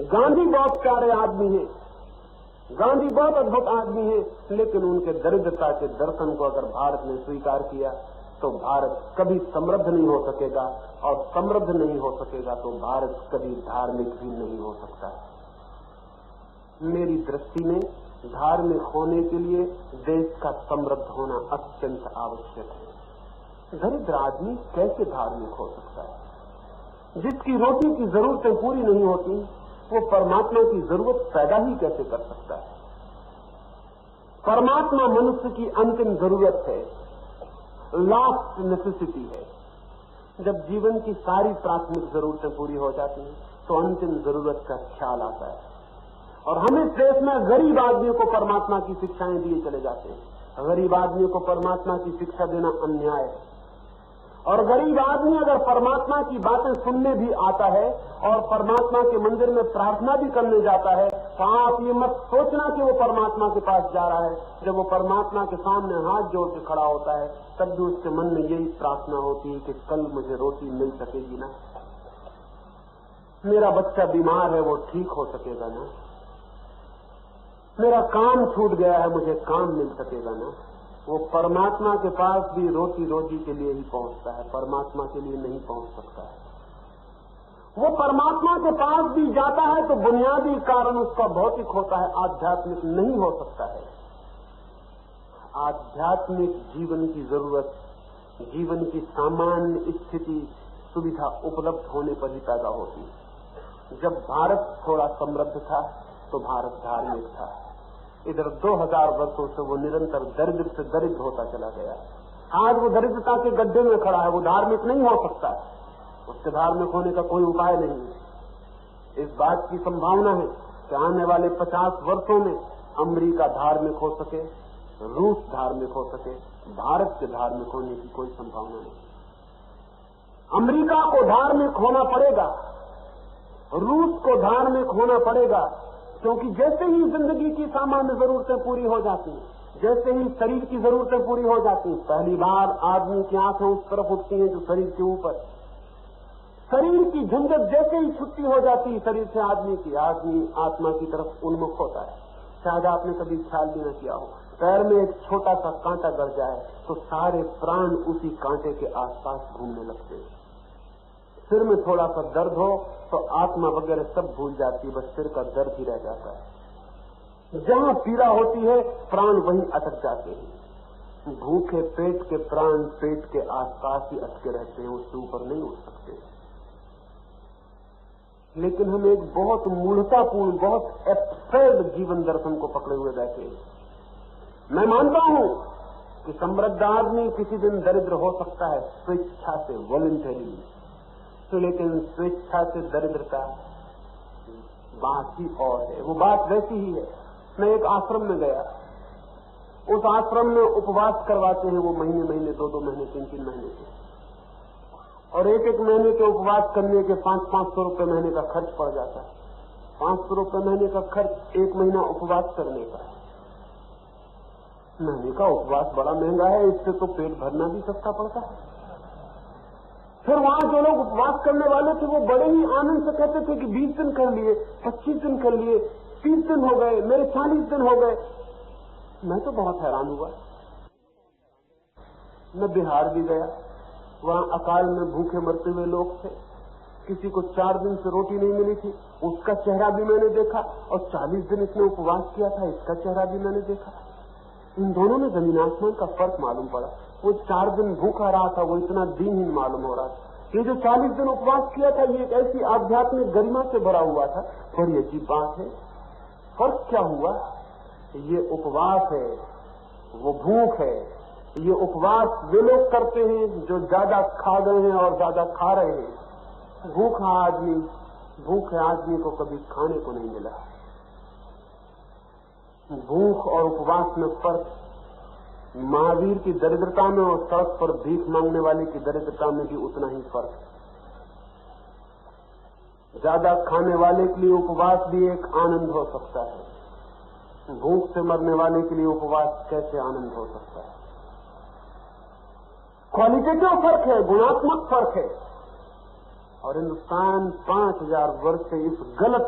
गांधी बहुत प्यारे आदमी हैं, गांधी बहुत अद्भुत आदमी हैं, लेकिन उनके दरिद्रता के दर्शन को अगर भारत ने स्वीकार किया तो भारत कभी समृद्ध नहीं हो सकेगा, और समृद्ध नहीं हो सकेगा तो भारत कभी धार्मिक भी नहीं हो सकता। मेरी दृष्टि में धार्मिक होने के लिए देश का समृद्ध होना अत्यंत आवश्यक है। दरिद्र आदमी कैसे धार्मिक हो सकता है? जिसकी रोटी की जरूरतें पूरी नहीं होती वो परमात्मा की जरूरत पैदा ही कैसे कर सकता है? परमात्मा मनुष्य की अंतिम जरूरत है, लास्ट नेसेसिटी है। जब जीवन की सारी प्राथमिक जरूरतें पूरी हो जाती हैं तो अंतिम जरूरत का ख्याल आता है। और हम इस देश में गरीब आदमियों को परमात्मा की शिक्षाएं दिए चले जाते हैं। गरीब आदमियों को परमात्मा की शिक्षा देना अन्याय है। और गरीब आदमी अगर परमात्मा की बातें सुनने भी आता है और परमात्मा के मंदिर में प्रार्थना भी करने जाता है तो आप ये मत सोचना कि वो परमात्मा के पास जा रहा है। जब वो परमात्मा के सामने हाथ जोड़ के खड़ा होता है तब भी उसके मन में यही प्रार्थना होती है कि कल मुझे रोटी मिल सकेगी ना, मेरा बच्चा बीमार है वो ठीक हो सकेगा ना, मेरा काम छूट गया है मुझे काम मिल सकेगा ना। वो परमात्मा के पास भी रोटी रोजी के लिए ही पहुंचता है, परमात्मा के लिए नहीं पहुंच सकता है। वो परमात्मा के पास भी जाता है तो बुनियादी कारण उसका भौतिक होता है, आध्यात्मिक नहीं हो सकता है। आध्यात्मिक जीवन की जरूरत जीवन की सामान्य स्थिति सुविधा उपलब्ध होने पर ही पैदा होती है। जब भारत थोड़ा समृद्ध था तो भारत धार्मिक था। इधर 2000 वर्षों से वो निरंतर दरिद्र से दरिद्र होता चला गया। आज वो दरिद्रता के गड्ढे में खड़ा है, वो धार्मिक नहीं हो सकता, उसके धार्मिक होने का कोई उपाय नहीं है। इस बात की संभावना है कि आने वाले 50 वर्षों में अमेरिका धार्मिक हो सके, रूस धार्मिक हो सके, भारत के धार्मिक होने की कोई संभावना नहीं। अमेरिका को धार्मिक होना पड़ेगा, रूस को धार्मिक होना पड़ेगा, क्योंकि जैसे ही जिंदगी की सामान्य जरूरतें पूरी हो जाती हैं, जैसे ही शरीर की जरूरतें पूरी हो जाती हैं, पहली बार आदमी की आंखें उस तरफ उठती हैं जो शरीर के ऊपर। शरीर की झंझट जैसे ही छुट्टी हो जाती है शरीर से आदमी आत्मा की तरफ उन्मुख होता है। शायद आपने कभी ख्याल भी न किया हो, पैर में एक छोटा सा कांटा गड़ जाए तो सारे प्राण उसी कांटे के आसपास घूमने लगते हैं। सिर में थोड़ा सा दर्द हो तो आत्मा वगैरह सब भूल जाती है, बस सिर का दर्द ही रह जाता है। जहां पीड़ा होती है प्राण वहीं अटक जाते हैं। भूखे पेट के प्राण पेट के आसपास ही अटके रहते हैं, उससे ऊपर नहीं उठ सकते। लेकिन हम एक बहुत मूढ़तापूर्ण, बहुत एब्सर्ड जीवन दर्शन को पकड़े हुए बैठे हैं। मैं मानता हूं कि समृद्ध आदमी किसी दिन दरिद्र हो सकता है, स्वेच्छा से, वॉलंटरी, तो लेकिन स्वेच्छा से दरिद्रता बात ही और है। वो बात वैसी ही है। मैं एक आश्रम में गया, उस आश्रम में उपवास करवाते हैं वो महीने महीने, 2-2 महीने, 3-3 महीने के, और एक महीने के उपवास करने के 500-500 रुपये महीने का खर्च पड़ जाता है। 500 रुपये महीने का खर्च 1 महीना उपवास करने का। महीने का उपवास बड़ा महंगा है, इससे तो पेट भरना भी सस्ता पड़ता है। फिर वहां जो लोग उपवास करने वाले थे वो बड़े ही आनंद से कहते थे कि 20 दिन कर लिए, 25 दिन कर लिए, 30 दिन हो गए, मेरे 40 दिन हो गए। मैं तो बहुत हैरान हुआ। मैं बिहार भी गया, वहां अकाल में भूखे मरते हुए लोग थे, किसी को 4 दिन से रोटी नहीं मिली थी, उसका चेहरा भी मैंने देखा, और 40 दिन इसने उपवास किया था, इसका चेहरा भी मैंने देखा। इन दोनों में जमीन आसमान का फर्क मालूम पड़ा। वो 4 दिन भूखा रहा था, वो इतना दीनहीन मालूम हो रहा था। ये जो 40 दिन उपवास किया था, ये एक ऐसी आध्यात्मिक गरिमा से भरा हुआ था। बड़ी अजीब बात है। फर्क क्या हुआ? ये उपवास है, वो भूख है। ये उपवास वे लोग करते हैं जो ज्यादा खा गए हैं और ज्यादा खा रहे हैं। भूखे आदमी को कभी खाने को नहीं मिला। भूख और उपवास में फर्क, महावीर की दरिद्रता में और सड़क पर भीख मांगने वाले की दरिद्रता में भी उतना ही फर्क है। ज्यादा खाने वाले के लिए उपवास भी एक आनंद हो सकता है, भूख से मरने वाले के लिए उपवास कैसे आनंद हो सकता है? क्वालिटेटिव फर्क है, गुणात्मक फर्क है। और हिंदुस्तान 5000 वर्ष से इस गलत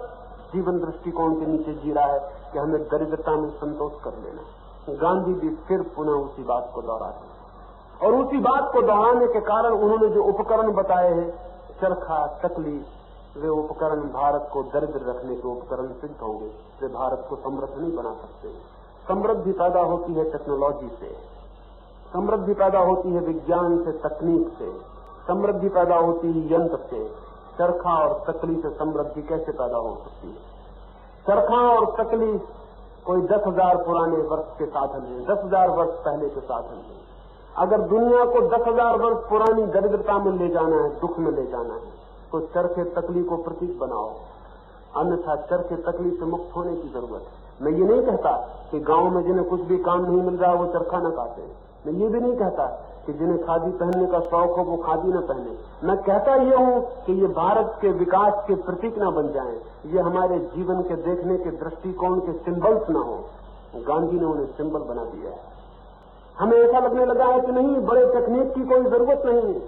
जीवन दृष्टिकोण के नीचे जी रहा है कि हमें दरिद्रता में संतोष कर लेना। गांधी जी फिर पुनः उसी बात को दोहराते, और उसी बात को दोहराने के कारण उन्होंने जो उपकरण बताए हैं, चरखा, तकली, वे उपकरण भारत को दरिद्र रखने के उपकरण सिद्ध होंगे। वे भारत को समृद्ध नहीं बना सकते। समृद्धि पैदा होती है टेक्नोलॉजी से, समृद्धि पैदा होती है विज्ञान से, तकनीक से, समृद्धि पैदा होती है यंत्र से। चरखा और तकली से समृद्धि कैसे पैदा हो सकती है? चरखा और तकली कोई 10,000 पुराने वर्ष के साधन है, 10,000 वर्ष पहले के साधन है। अगर दुनिया को 10,000 वर्ष पुरानी दरिद्रता में ले जाना है, दुख में ले जाना है, तो चरखे तकली को प्रतीक बनाओ, अन्यथा चरखे तकली से मुक्त होने की जरूरत है। मैं ये नहीं कहता कि गांव में जिन्हें कुछ भी काम नहीं मिल रहा वो चरखा न काटे। मैं ये भी नहीं कहता कि जिन्हें खादी पहनने का शौक हो वो खादी न पहने। मैं कहता ये हूं कि ये भारत के विकास के प्रतीक न बन जाएं, ये हमारे जीवन के देखने के दृष्टिकोण के सिंबल्स न हो। गांधी ने उन्हें सिंबल बना दिया है। हमें ऐसा लगने लगा है कि नहीं, बड़े टेक्निक की कोई जरूरत नहीं है,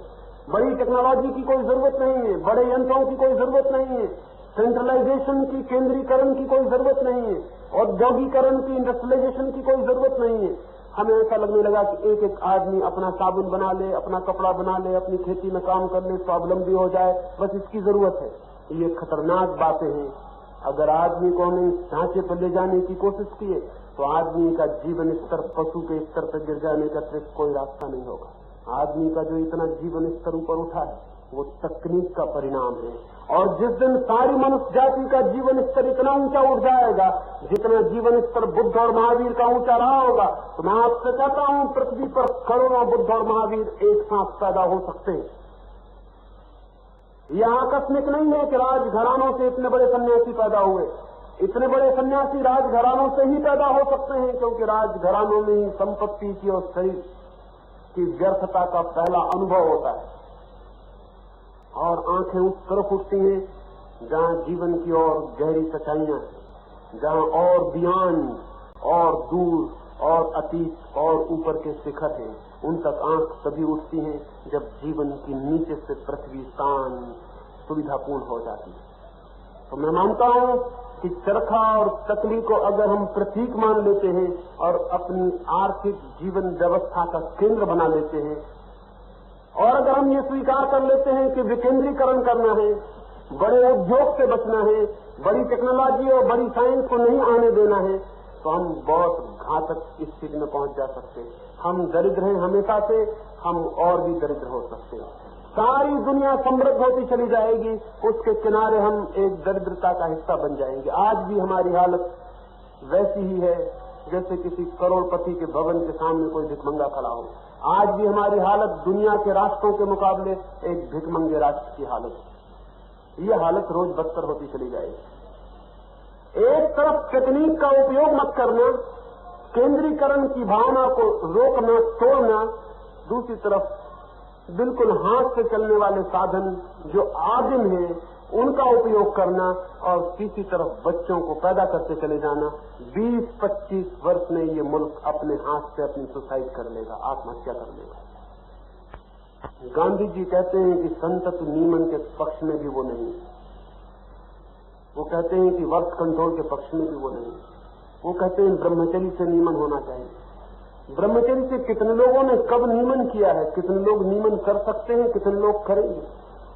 बड़ी टेक्नोलॉजी की कोई जरूरत नहीं है, बड़े यंत्रों की कोई जरूरत नहीं है, सेंट्रलाइजेशन की, केंद्रीकरण की कोई जरूरत नहीं है, औद्योगिकरण की, इंडस्ट्रियलाइजेशन की कोई जरूरत नहीं है। हमें ऐसा लगने लगा कि एक एक आदमी अपना साबुन बना ले, अपना कपड़ा बना ले, अपनी खेती में काम कर ले, स्वावलंबी हो जाए, बस इसकी जरूरत है। ये खतरनाक बातें हैं। अगर आदमी को हमें इस ढांचे पर ले जाने की कोशिश किए तो आदमी का जीवन स्तर पशु के स्तर पर गिर जाने का कोई रास्ता नहीं होगा। आदमी का जो इतना जीवन स्तर ऊपर उठा है वो तकनीक का परिणाम है। और जिस दिन सारी मनुष्य जाति का जीवन स्तर इतना ऊंचा उठ जाएगा जितना जीवन स्तर बुद्ध और महावीर का ऊंचा रहा होगा, तो मैं आपसे कहता हूं पृथ्वी पर करोड़ों बुद्ध और महावीर एक साथ पैदा हो सकते हैं। यह आकस्मिक नहीं है कि राजघरानों से इतने बड़े सन्यासी पैदा हुए। इतने बड़े सन्यासी राजघरानों से ही पैदा हो सकते हैं, क्योंकि राजघरानों में ही संपत्ति की और शरीर की व्यर्थता का पहला अनुभव होता है और आंखें उस तरफ उठती हैं जहां जीवन की और गहरी सच्चाइयां हैं, जहां और बियॉन्ड और दूर और अतीत और ऊपर के शिखर हैं। उन तक आंख तभी उठती हैं जब जीवन की नीचे से पृथ्वी शांत सुविधापूर्ण हो जाती है। तो मैं मानता हूं कि चरखा और तकली को अगर हम प्रतीक मान लेते हैं और अपनी आर्थिक जीवन व्यवस्था का केंद्र बना लेते हैं, और अगर हम ये स्वीकार कर लेते हैं कि विकेंद्रीकरण करना है, बड़े उद्योग से बचना है, बड़ी टेक्नोलॉजी और बड़ी साइंस को नहीं आने देना है, तो हम बहुत घातक स्थिति में पहुंच जा सकते हैं। हम दरिद्र हैं हमेशा से, हम और भी दरिद्र हो सकते हैं। सारी दुनिया समृद्ध होती चली जाएगी, उसके किनारे हम एक दरिद्रता का हिस्सा बन जाएंगे। आज भी हमारी हालत वैसी ही है जैसे किसी करोड़पति के भवन के सामने कोई भिखमंगा खड़ा हो। आज भी हमारी हालत दुनिया के राष्ट्रों के मुकाबले एक भिखमंगे राष्ट्र की हालत है। यह हालत रोज बदतर होती चली जाएगी। एक तरफ तकनीक का उपयोग मत करना, केंद्रीकरण की भावना को रोकना, तोड़ना, दूसरी तरफ बिल्कुल हाथ से चलने वाले साधन जो आदिम है उनका उपयोग करना, और तीसरी तरफ बच्चों को पैदा करते चले जाना। 20-25 वर्ष में ये मुल्क अपने हाथ से अपनी सुसाइड कर लेगा, आत्महत्या कर लेगा। गांधी जी कहते हैं कि संतत नियमन के पक्ष में भी वो नहीं, वो कहते हैं कि वर्क कंट्रोल के पक्ष में भी वो नहीं, वो कहते हैं ब्रह्मचर्य से नियमन होना चाहिए। ब्रह्मचर्य से कितने लोगों ने कब नियमन किया है, कितने लोग नियमन कर सकते हैं, कितने लोग करेंगे,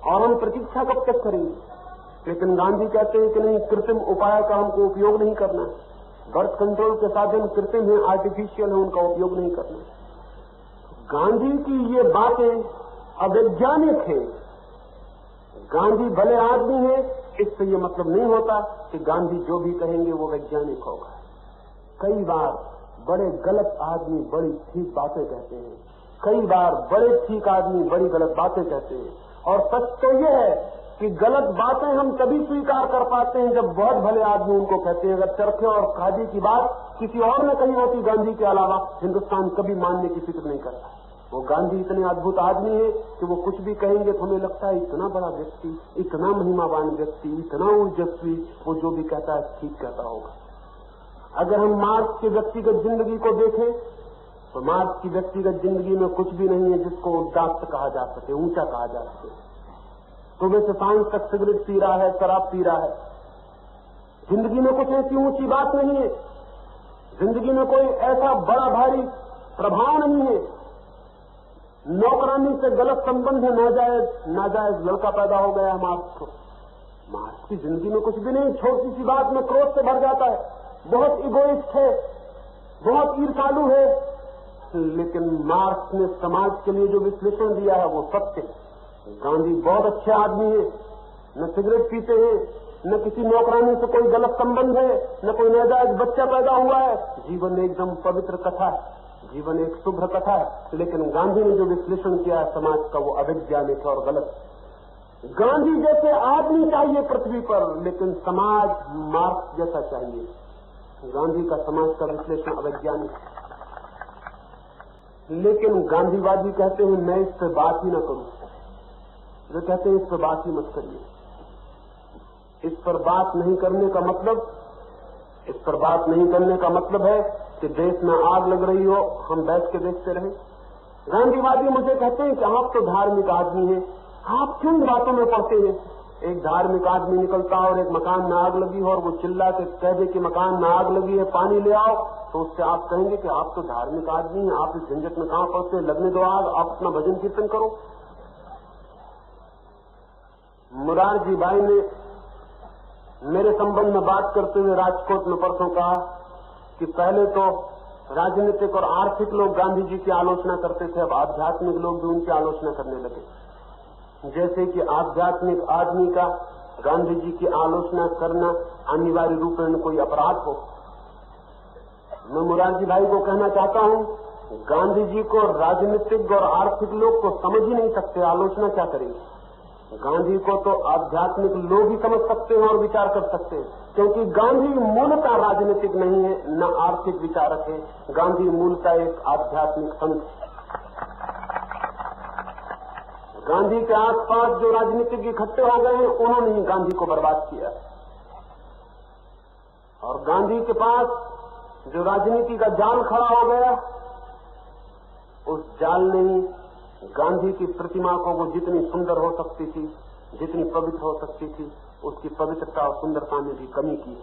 और हम प्रतीक्षा कब तक करेंगे। लेकिन गांधी कहते हैं कि नहीं, कृत्रिम उपाय का हमको उपयोग नहीं करना है। बर्थ कंट्रोल के साधन कृत्रिम है, आर्टिफिशियल है, उनका उपयोग नहीं करना है। गांधी की ये बातें अवैज्ञानिक है, गांधी भले आदमी है, इससे ये मतलब नहीं होता कि गांधी जो भी कहेंगे वो वैज्ञानिक होगा। कई बार बड़े गलत आदमी बड़ी ठीक बातें कहते हैं, कई बार बड़े ठीक आदमी बड़ी गलत बातें कहते हैं। और सच तो ये है कि गलत बातें हम तभी स्वीकार कर पाते हैं जब बहुत भले आदमी उनको कहते हैं। अगर चरखे और खादी की बात किसी और ने कही होती गांधी के अलावा, हिंदुस्तान कभी मानने की फिक्र नहीं करता। वो गांधी इतने अद्भुत आदमी है कि वो कुछ भी कहेंगे तो हमें लगता है इतना बड़ा व्यक्ति, इतना महिमावान व्यक्ति, इतना ऊर्जस्वी, वो जो भी कहता है ठीक कहता होगा। अगर हम मार्क्स के व्यक्तिगत जिंदगी को देखें तो मार्क्स की व्यक्तिगत जिंदगी में कुछ भी नहीं है जिसको उदात्त कहा जा सके, ऊंचा कहा जा सके। सुबह से सांझ तक सिगरेट पी रहा है, शराब पी रहा है। जिंदगी में कुछ ऐसी ऊंची बात नहीं है, जिंदगी में कोई ऐसा बड़ा भारी प्रभाव नहीं है। नौकरानी से गलत संबंध है, नाजायज लड़का पैदा हो गया मार्क्स को। मार्क्स की जिंदगी में कुछ भी नहीं, छोटी सी बात में क्रोध से भर जाता है, बहुत इगोइस्ट है, बहुत ईर्ष्यालु है। लेकिन मार्क्स ने समाज के लिए जो विश्लेषण दिया है वो सत्य है। गांधी बहुत अच्छे आदमी है, न सिगरेट पीते हैं, न किसी नौकरानी से कोई गलत संबंध है, न कोई नाजायज बच्चा पैदा हुआ है। जीवन एकदम पवित्र कथा है, जीवन एक शुभ्र कथा है। लेकिन गांधी ने जो विश्लेषण किया है समाज का वो अवैज्ञानिक और गलत। गांधी जैसे आदमी चाहिए पृथ्वी पर, लेकिन समाज मार्क्स जैसा चाहिए। गांधी का समाज का विश्लेषण अवैज्ञानिक है। लेकिन गांधीवादी कहते हैं मैं इस पर बात ही न करूं। वे कहते हैं इस पर बात ही मत करिए। इस पर बात नहीं करने का मतलब है कि देश में आग लग रही हो, हम बैठ के देखते रहें। गांधीवादी मुझे कहते हैं कि आप तो धार्मिक आदमी हैं, आप किन बातों में पड़ते हैं। एक धार्मिक आदमी निकलता और एक मकान में आग लगी हो और वो चिल्ला के कह दे कि मकान में आग लगी है, पानी ले आओ, तो उससे आप कहेंगे कि आप तो धार्मिक आदमी हैं, आप इस झंझट में कहां पड़ते हैं, लगने दो आग, आप अपना भजन कीर्तन करो। मुरारजी भाई ने मेरे संबंध में बात करते हुए राजकोट में परसों कहा कि पहले तो राजनीतिक और आर्थिक लोग गांधी जी की आलोचना करते थे, अब आध्यात्मिक लोग भी उनकी आलोचना करने लगे। जैसे कि आध्यात्मिक आदमी का गांधी जी की आलोचना करना अनिवार्य रूप में कोई अपराध हो। मैं मुरारजी भाई को कहना चाहता हूं, गांधी जी को राजनीतिक और आर्थिक लोग को समझ ही नहीं सकते, आलोचना क्या करेंगे। गांधी को तो आध्यात्मिक लोग ही समझ सकते हैं और विचार कर सकते हैं, क्योंकि गांधी मूलतः राजनीतिक नहीं है, न आर्थिक विचारक है। गांधी मूलतः एक आध्यात्मिक संत है। गांधी के आसपास जो राजनीतिक इकट्ठे हो गए हैं उन्होंने ही गांधी को बर्बाद किया। और गांधी के पास जो राजनीति का जाल खड़ा हो गया, उस जाल ने ही गांधी की प्रतिमा को वो जितनी सुंदर हो सकती थी, जितनी पवित्र हो सकती थी, उसकी पवित्रता और सुंदरता में भी कमी की।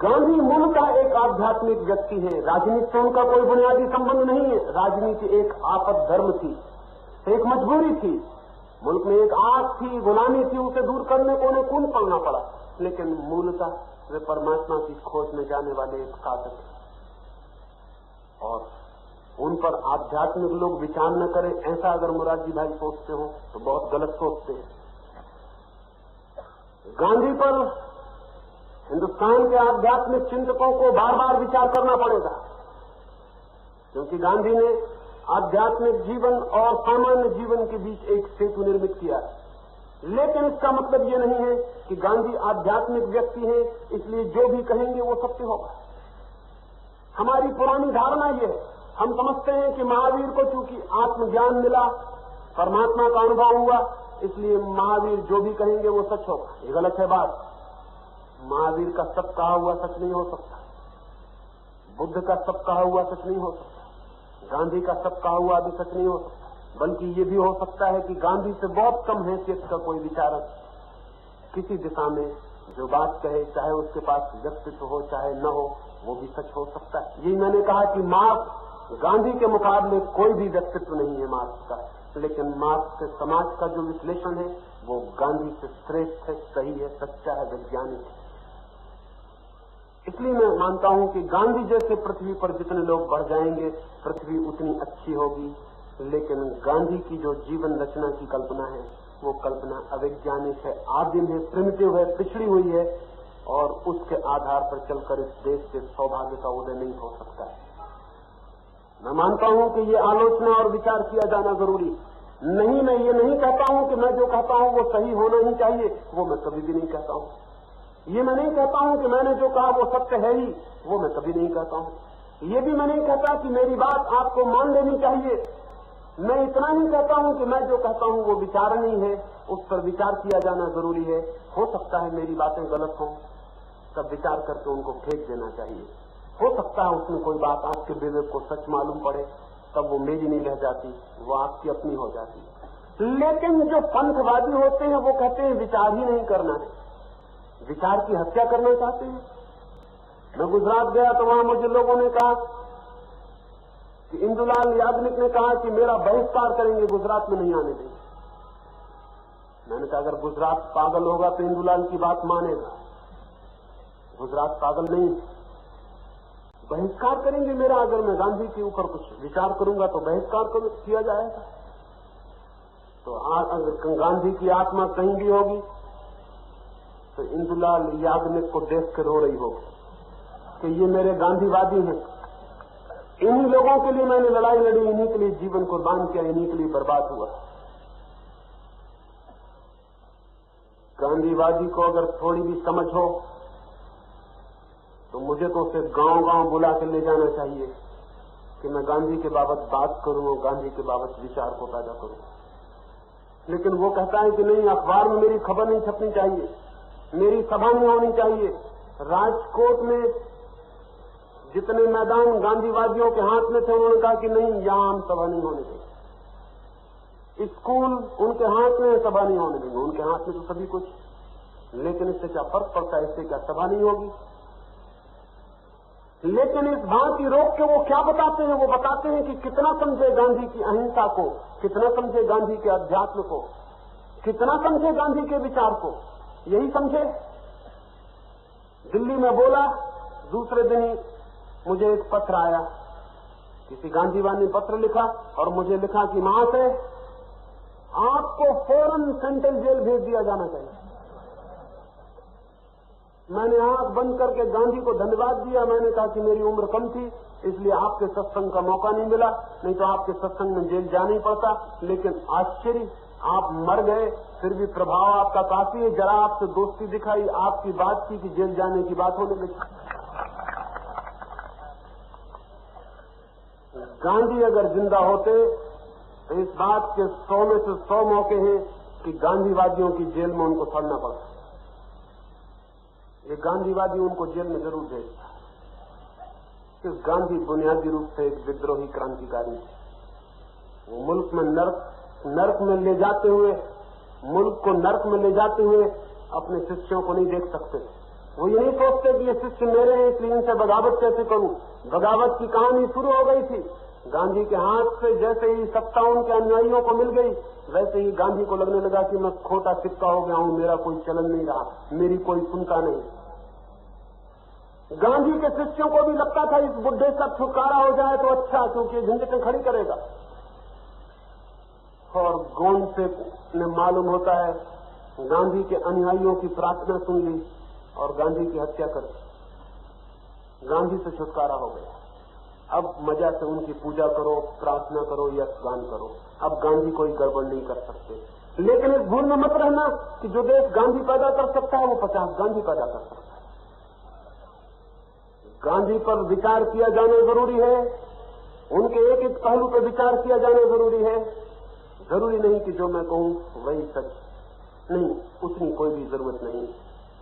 गांधी मूलतः एक आध्यात्मिक व्यक्ति है, राजनीति से उनका कोई बुनियादी संबंध नहीं है। राजनीति एक आपद धर्म थी, एक मजबूरी थी, मुल्क में एक आग थी, गुलामी थी, उसे दूर करने को उन्हें कूद पड़ना पड़ा। लेकिन मूलतः वे परमात्मा की खोज में जाने वाले एक साधक हैं, और उन पर आध्यात्मिक लोग विचार न करें, ऐसा अगर मुरारजी भाई सोचते हो तो बहुत गलत सोचते हैं। गांधी पर हिंदुस्तान के आध्यात्मिक चिंतकों को बार बार विचार करना पड़ेगा, क्योंकि गांधी ने आध्यात्मिक जीवन और सामान्य जीवन के बीच एक सेतु निर्मित किया है। लेकिन इसका मतलब ये नहीं है कि गांधी आध्यात्मिक व्यक्ति है इसलिए जो भी कहेंगे वो सत्य होगा। हमारी पुरानी धारणा ये है, हम समझते हैं कि महावीर को चूंकि आत्मज्ञान मिला, परमात्मा का अनुभव हुआ, इसलिए महावीर जो भी कहेंगे वो सच होगा। ये गलत है बात। महावीर का सब कहा हुआ सच नहीं हो सकता, बुद्ध का सब कहा हुआ सच नहीं हो सकता, गांधी का सब कहा हुआ भी सच नहीं हो सकता। बल्कि ये भी हो सकता है कि गांधी से बहुत कम हैसियत का कोई विचारक किसी दिशा में जो बात कहे, चाहे उसके पास व्यक्तित्व हो चाहे न हो, वो भी सच हो सकता है। यही मैंने कहा कि मार्क्स गांधी के मुकाबले कोई भी व्यक्तित्व नहीं है मार्क्स का, लेकिन मार्क्स के समाज का जो विश्लेषण है वो गांधी से श्रेष्ठ है, सही है, सच्चा है, वैज्ञानिक है। इसलिए मैं मानता हूं कि गांधी जैसे पृथ्वी पर जितने लोग बढ़ जाएंगे पृथ्वी उतनी अच्छी होगी। लेकिन गांधी की जो जीवन रचना की कल्पना है वो कल्पना अवैज्ञानिक है, आदिम है, प्रिमिटिव है, पिछड़ी हुई है और उसके आधार पर चलकर इस देश के सौभाग्य का उदय नहीं हो सकता है। मैं मानता हूं कि ये आलोचना और विचार किया जाना जरूरी नहीं। मैं ये नहीं कहता हूं कि मैं जो कहता हूं वो सही होना ही चाहिए, वो मैं कभी भी नहीं कहता हूं। ये मैं नहीं कहता हूं कि मैंने जो कहा वो सत्य है ही, वो मैं कभी नहीं कहता हूं। ये भी मैं नहीं कहता कि मेरी बात आपको मान लेनी चाहिए। मैं इतना ही कहता हूं कि मैं जो कहता हूं वो विचारणीय है, उस पर विचार किया जाना जरूरी है। हो सकता है मेरी बातें गलत हों, तब विचार करके उनको फेंक देना चाहिए। हो सकता है उसमें कोई बात आपके विवेक को सच मालूम पड़े, तब वो मेरी नहीं रह जाती, वो आपकी अपनी हो जाती। लेकिन जो पंथवादी होते हैं वो कहते हैं विचार ही नहीं करना है, विचार की हत्या करना चाहते हैं। मैं गुजरात गया तो वहां मुझे लोगों ने कहा कि इंदुलाल याग्निक ने कहा कि मेरा बहिष्कार करेंगे, गुजरात में नहीं आने देंगे। मैंने कहा अगर गुजरात पागल होगा तो इंदुलाल की बात मानेगा, गुजरात पागल नहीं। बहिष्कार करेंगे मेरा, अगर मैं गांधी के ऊपर कुछ विचार करूंगा तो बहिष्कार किया जाएगा। तो अगर गांधी की आत्मा कहीं भी होगी तो इंदुलाल याग्निक को देख कर रो रही होगी कि ये मेरे गांधीवादी हैं, इन्हीं लोगों के लिए मैंने लड़ाई लड़ी, इन्हीं के लिए जीवन कुर्बान किया, इन्हीं के लिए बर्बाद हुआ। गांधीवादी को अगर थोड़ी भी समझ हो तो मुझे तो उसे गांव-गांव बुला के ले जाना चाहिए कि मैं गांधी के बाबत बात करूं और गांधी के बाबत विचार को पैदा करूं। लेकिन वो कहता है कि नहीं, अखबार में मेरी खबर नहीं छपनी चाहिए, मेरी सभा नहीं होनी चाहिए। राजकोट में जितने मैदान गांधीवादियों के हाथ में थे उन्होंने कहा कि नहीं, यहां हम सभा नहीं होने देंगे। स्कूल उनके हाथ में, सभा नहीं होने देंगे, उनके हाथ में तो सभी कुछ। लेकिन इससे क्या फर्क पड़ता है, इससे क्या सभा नहीं होगी? लेकिन इस बात की रोक के वो क्या बताते हैं? वो बताते हैं कि कितना समझे गांधी की अहिंसा को, कितना समझे गांधी के अध्यात्म को, कितना समझे गांधी के विचार को। यही समझे। दिल्ली में बोला, दूसरे दिन ही मुझे एक पत्र आया, किसी गांधीवादी ने पत्र लिखा और मुझे लिखा कि महाशय आपको फौरन सेंट्रल जेल भेज दिया जाना चाहिए। मैंने आंख बंद करके गांधी को धन्यवाद दिया। मैंने कहा कि मेरी उम्र कम थी, इसलिए आपके सत्संग का मौका नहीं मिला, नहीं तो आपके सत्संग में जेल जाना ही पड़ता। लेकिन आश्चर्य, आप मर गए, फिर भी प्रभाव आपका काफी है। जरा आपसे दोस्ती दिखाई, आपकी बात की कि जेल जाने की बात होने लगी। गांधी अगर जिंदा होते तो इस बात के 100 में से 100 मौके हैं कि गांधीवादियों की जेल में उनको सड़ना पड़ता। ये गांधीवादी उनको जेल में जरूर भेजता। कि गांधी बुनियादी रूप से एक विद्रोही क्रांतिकारी थे। वो मुल्क में नर्क में ले जाते हुए, मुल्क को नर्क में ले जाते हुए अपने शिष्यों को नहीं देख सकते। वो ये नहीं सोचते कि ये शिष्य मेरे हैं, इसलिए इनसे बगावत कैसे करूं। बगावत की कहानी शुरू हो गई थी। गांधी के हाथ से जैसे ही सत्ता उनके अनुयायियों को मिल गई, वैसे ही गांधी को लगने लगा कि मैं खोटा सिक्का हो गया हूं, मेरा कोई चलन नहीं रहा, मेरी कोई सुनता नहीं। गांधी के शिष्यों को भी लगता था इस बुढ़े से छुटकारा हो जाए तो अच्छा, क्योंकि झंझटें खड़ी करेगा। और गोंड से ने मालूम होता है गांधी के अनुयायियों की प्रार्थना सुन ली और गांधी की हत्या कर दी। गांधी से छुटकारा हो गया। अब मजा से उनकी पूजा करो, प्रार्थना करो, यश गान करो। अब गांधी कोई गड़बड़ नहीं कर सकते। लेकिन इस भूल में मत रहना कि जो देश गांधी पैदा कर सकता है वो 50 गांधी पैदा कर सकता है। गांधी पर विचार किया जाना जरूरी है, उनके एक एक पहलू पर विचार किया जाना जरूरी है। जरूरी नहीं कि जो मैं कहूं वही सच, नहीं, उतनी कोई भी जरूरत नहीं।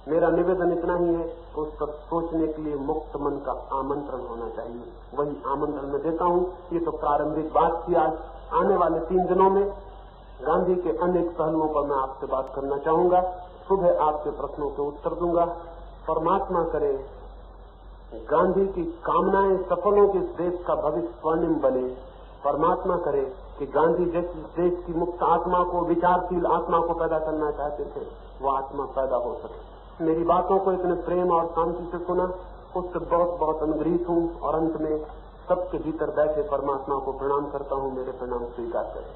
मेरा निवेदन इतना ही है कि उस पर सोचने के लिए मुक्त मन का आमंत्रण होना चाहिए। वही आमंत्रण मैं देता हूं। ये तो प्रारंभिक बात थी। आज आने वाले 3 दिनों में गांधी के अनेक पहलुओं पर मैं आपसे बात करना चाहूंगा। सुबह आपके प्रश्नों के उत्तर दूंगा। परमात्मा करे गांधी की कामनाएं सफल हो कि इस देश का भविष्य स्वर्णिम बने। परमात्मा करे कि गांधी जिस देश की मुक्त आत्मा को, विचारशील आत्मा को पैदा करना चाहते थे, वो आत्मा पैदा हो सके। मेरी बातों को इतने प्रेम और शांति से सुना, उससे बहुत बहुत अनुग्रहित हूं। और अंत में सबके भीतर बैठे परमात्मा को प्रणाम करता हूं। मेरे प्रणाम स्वीकार करें।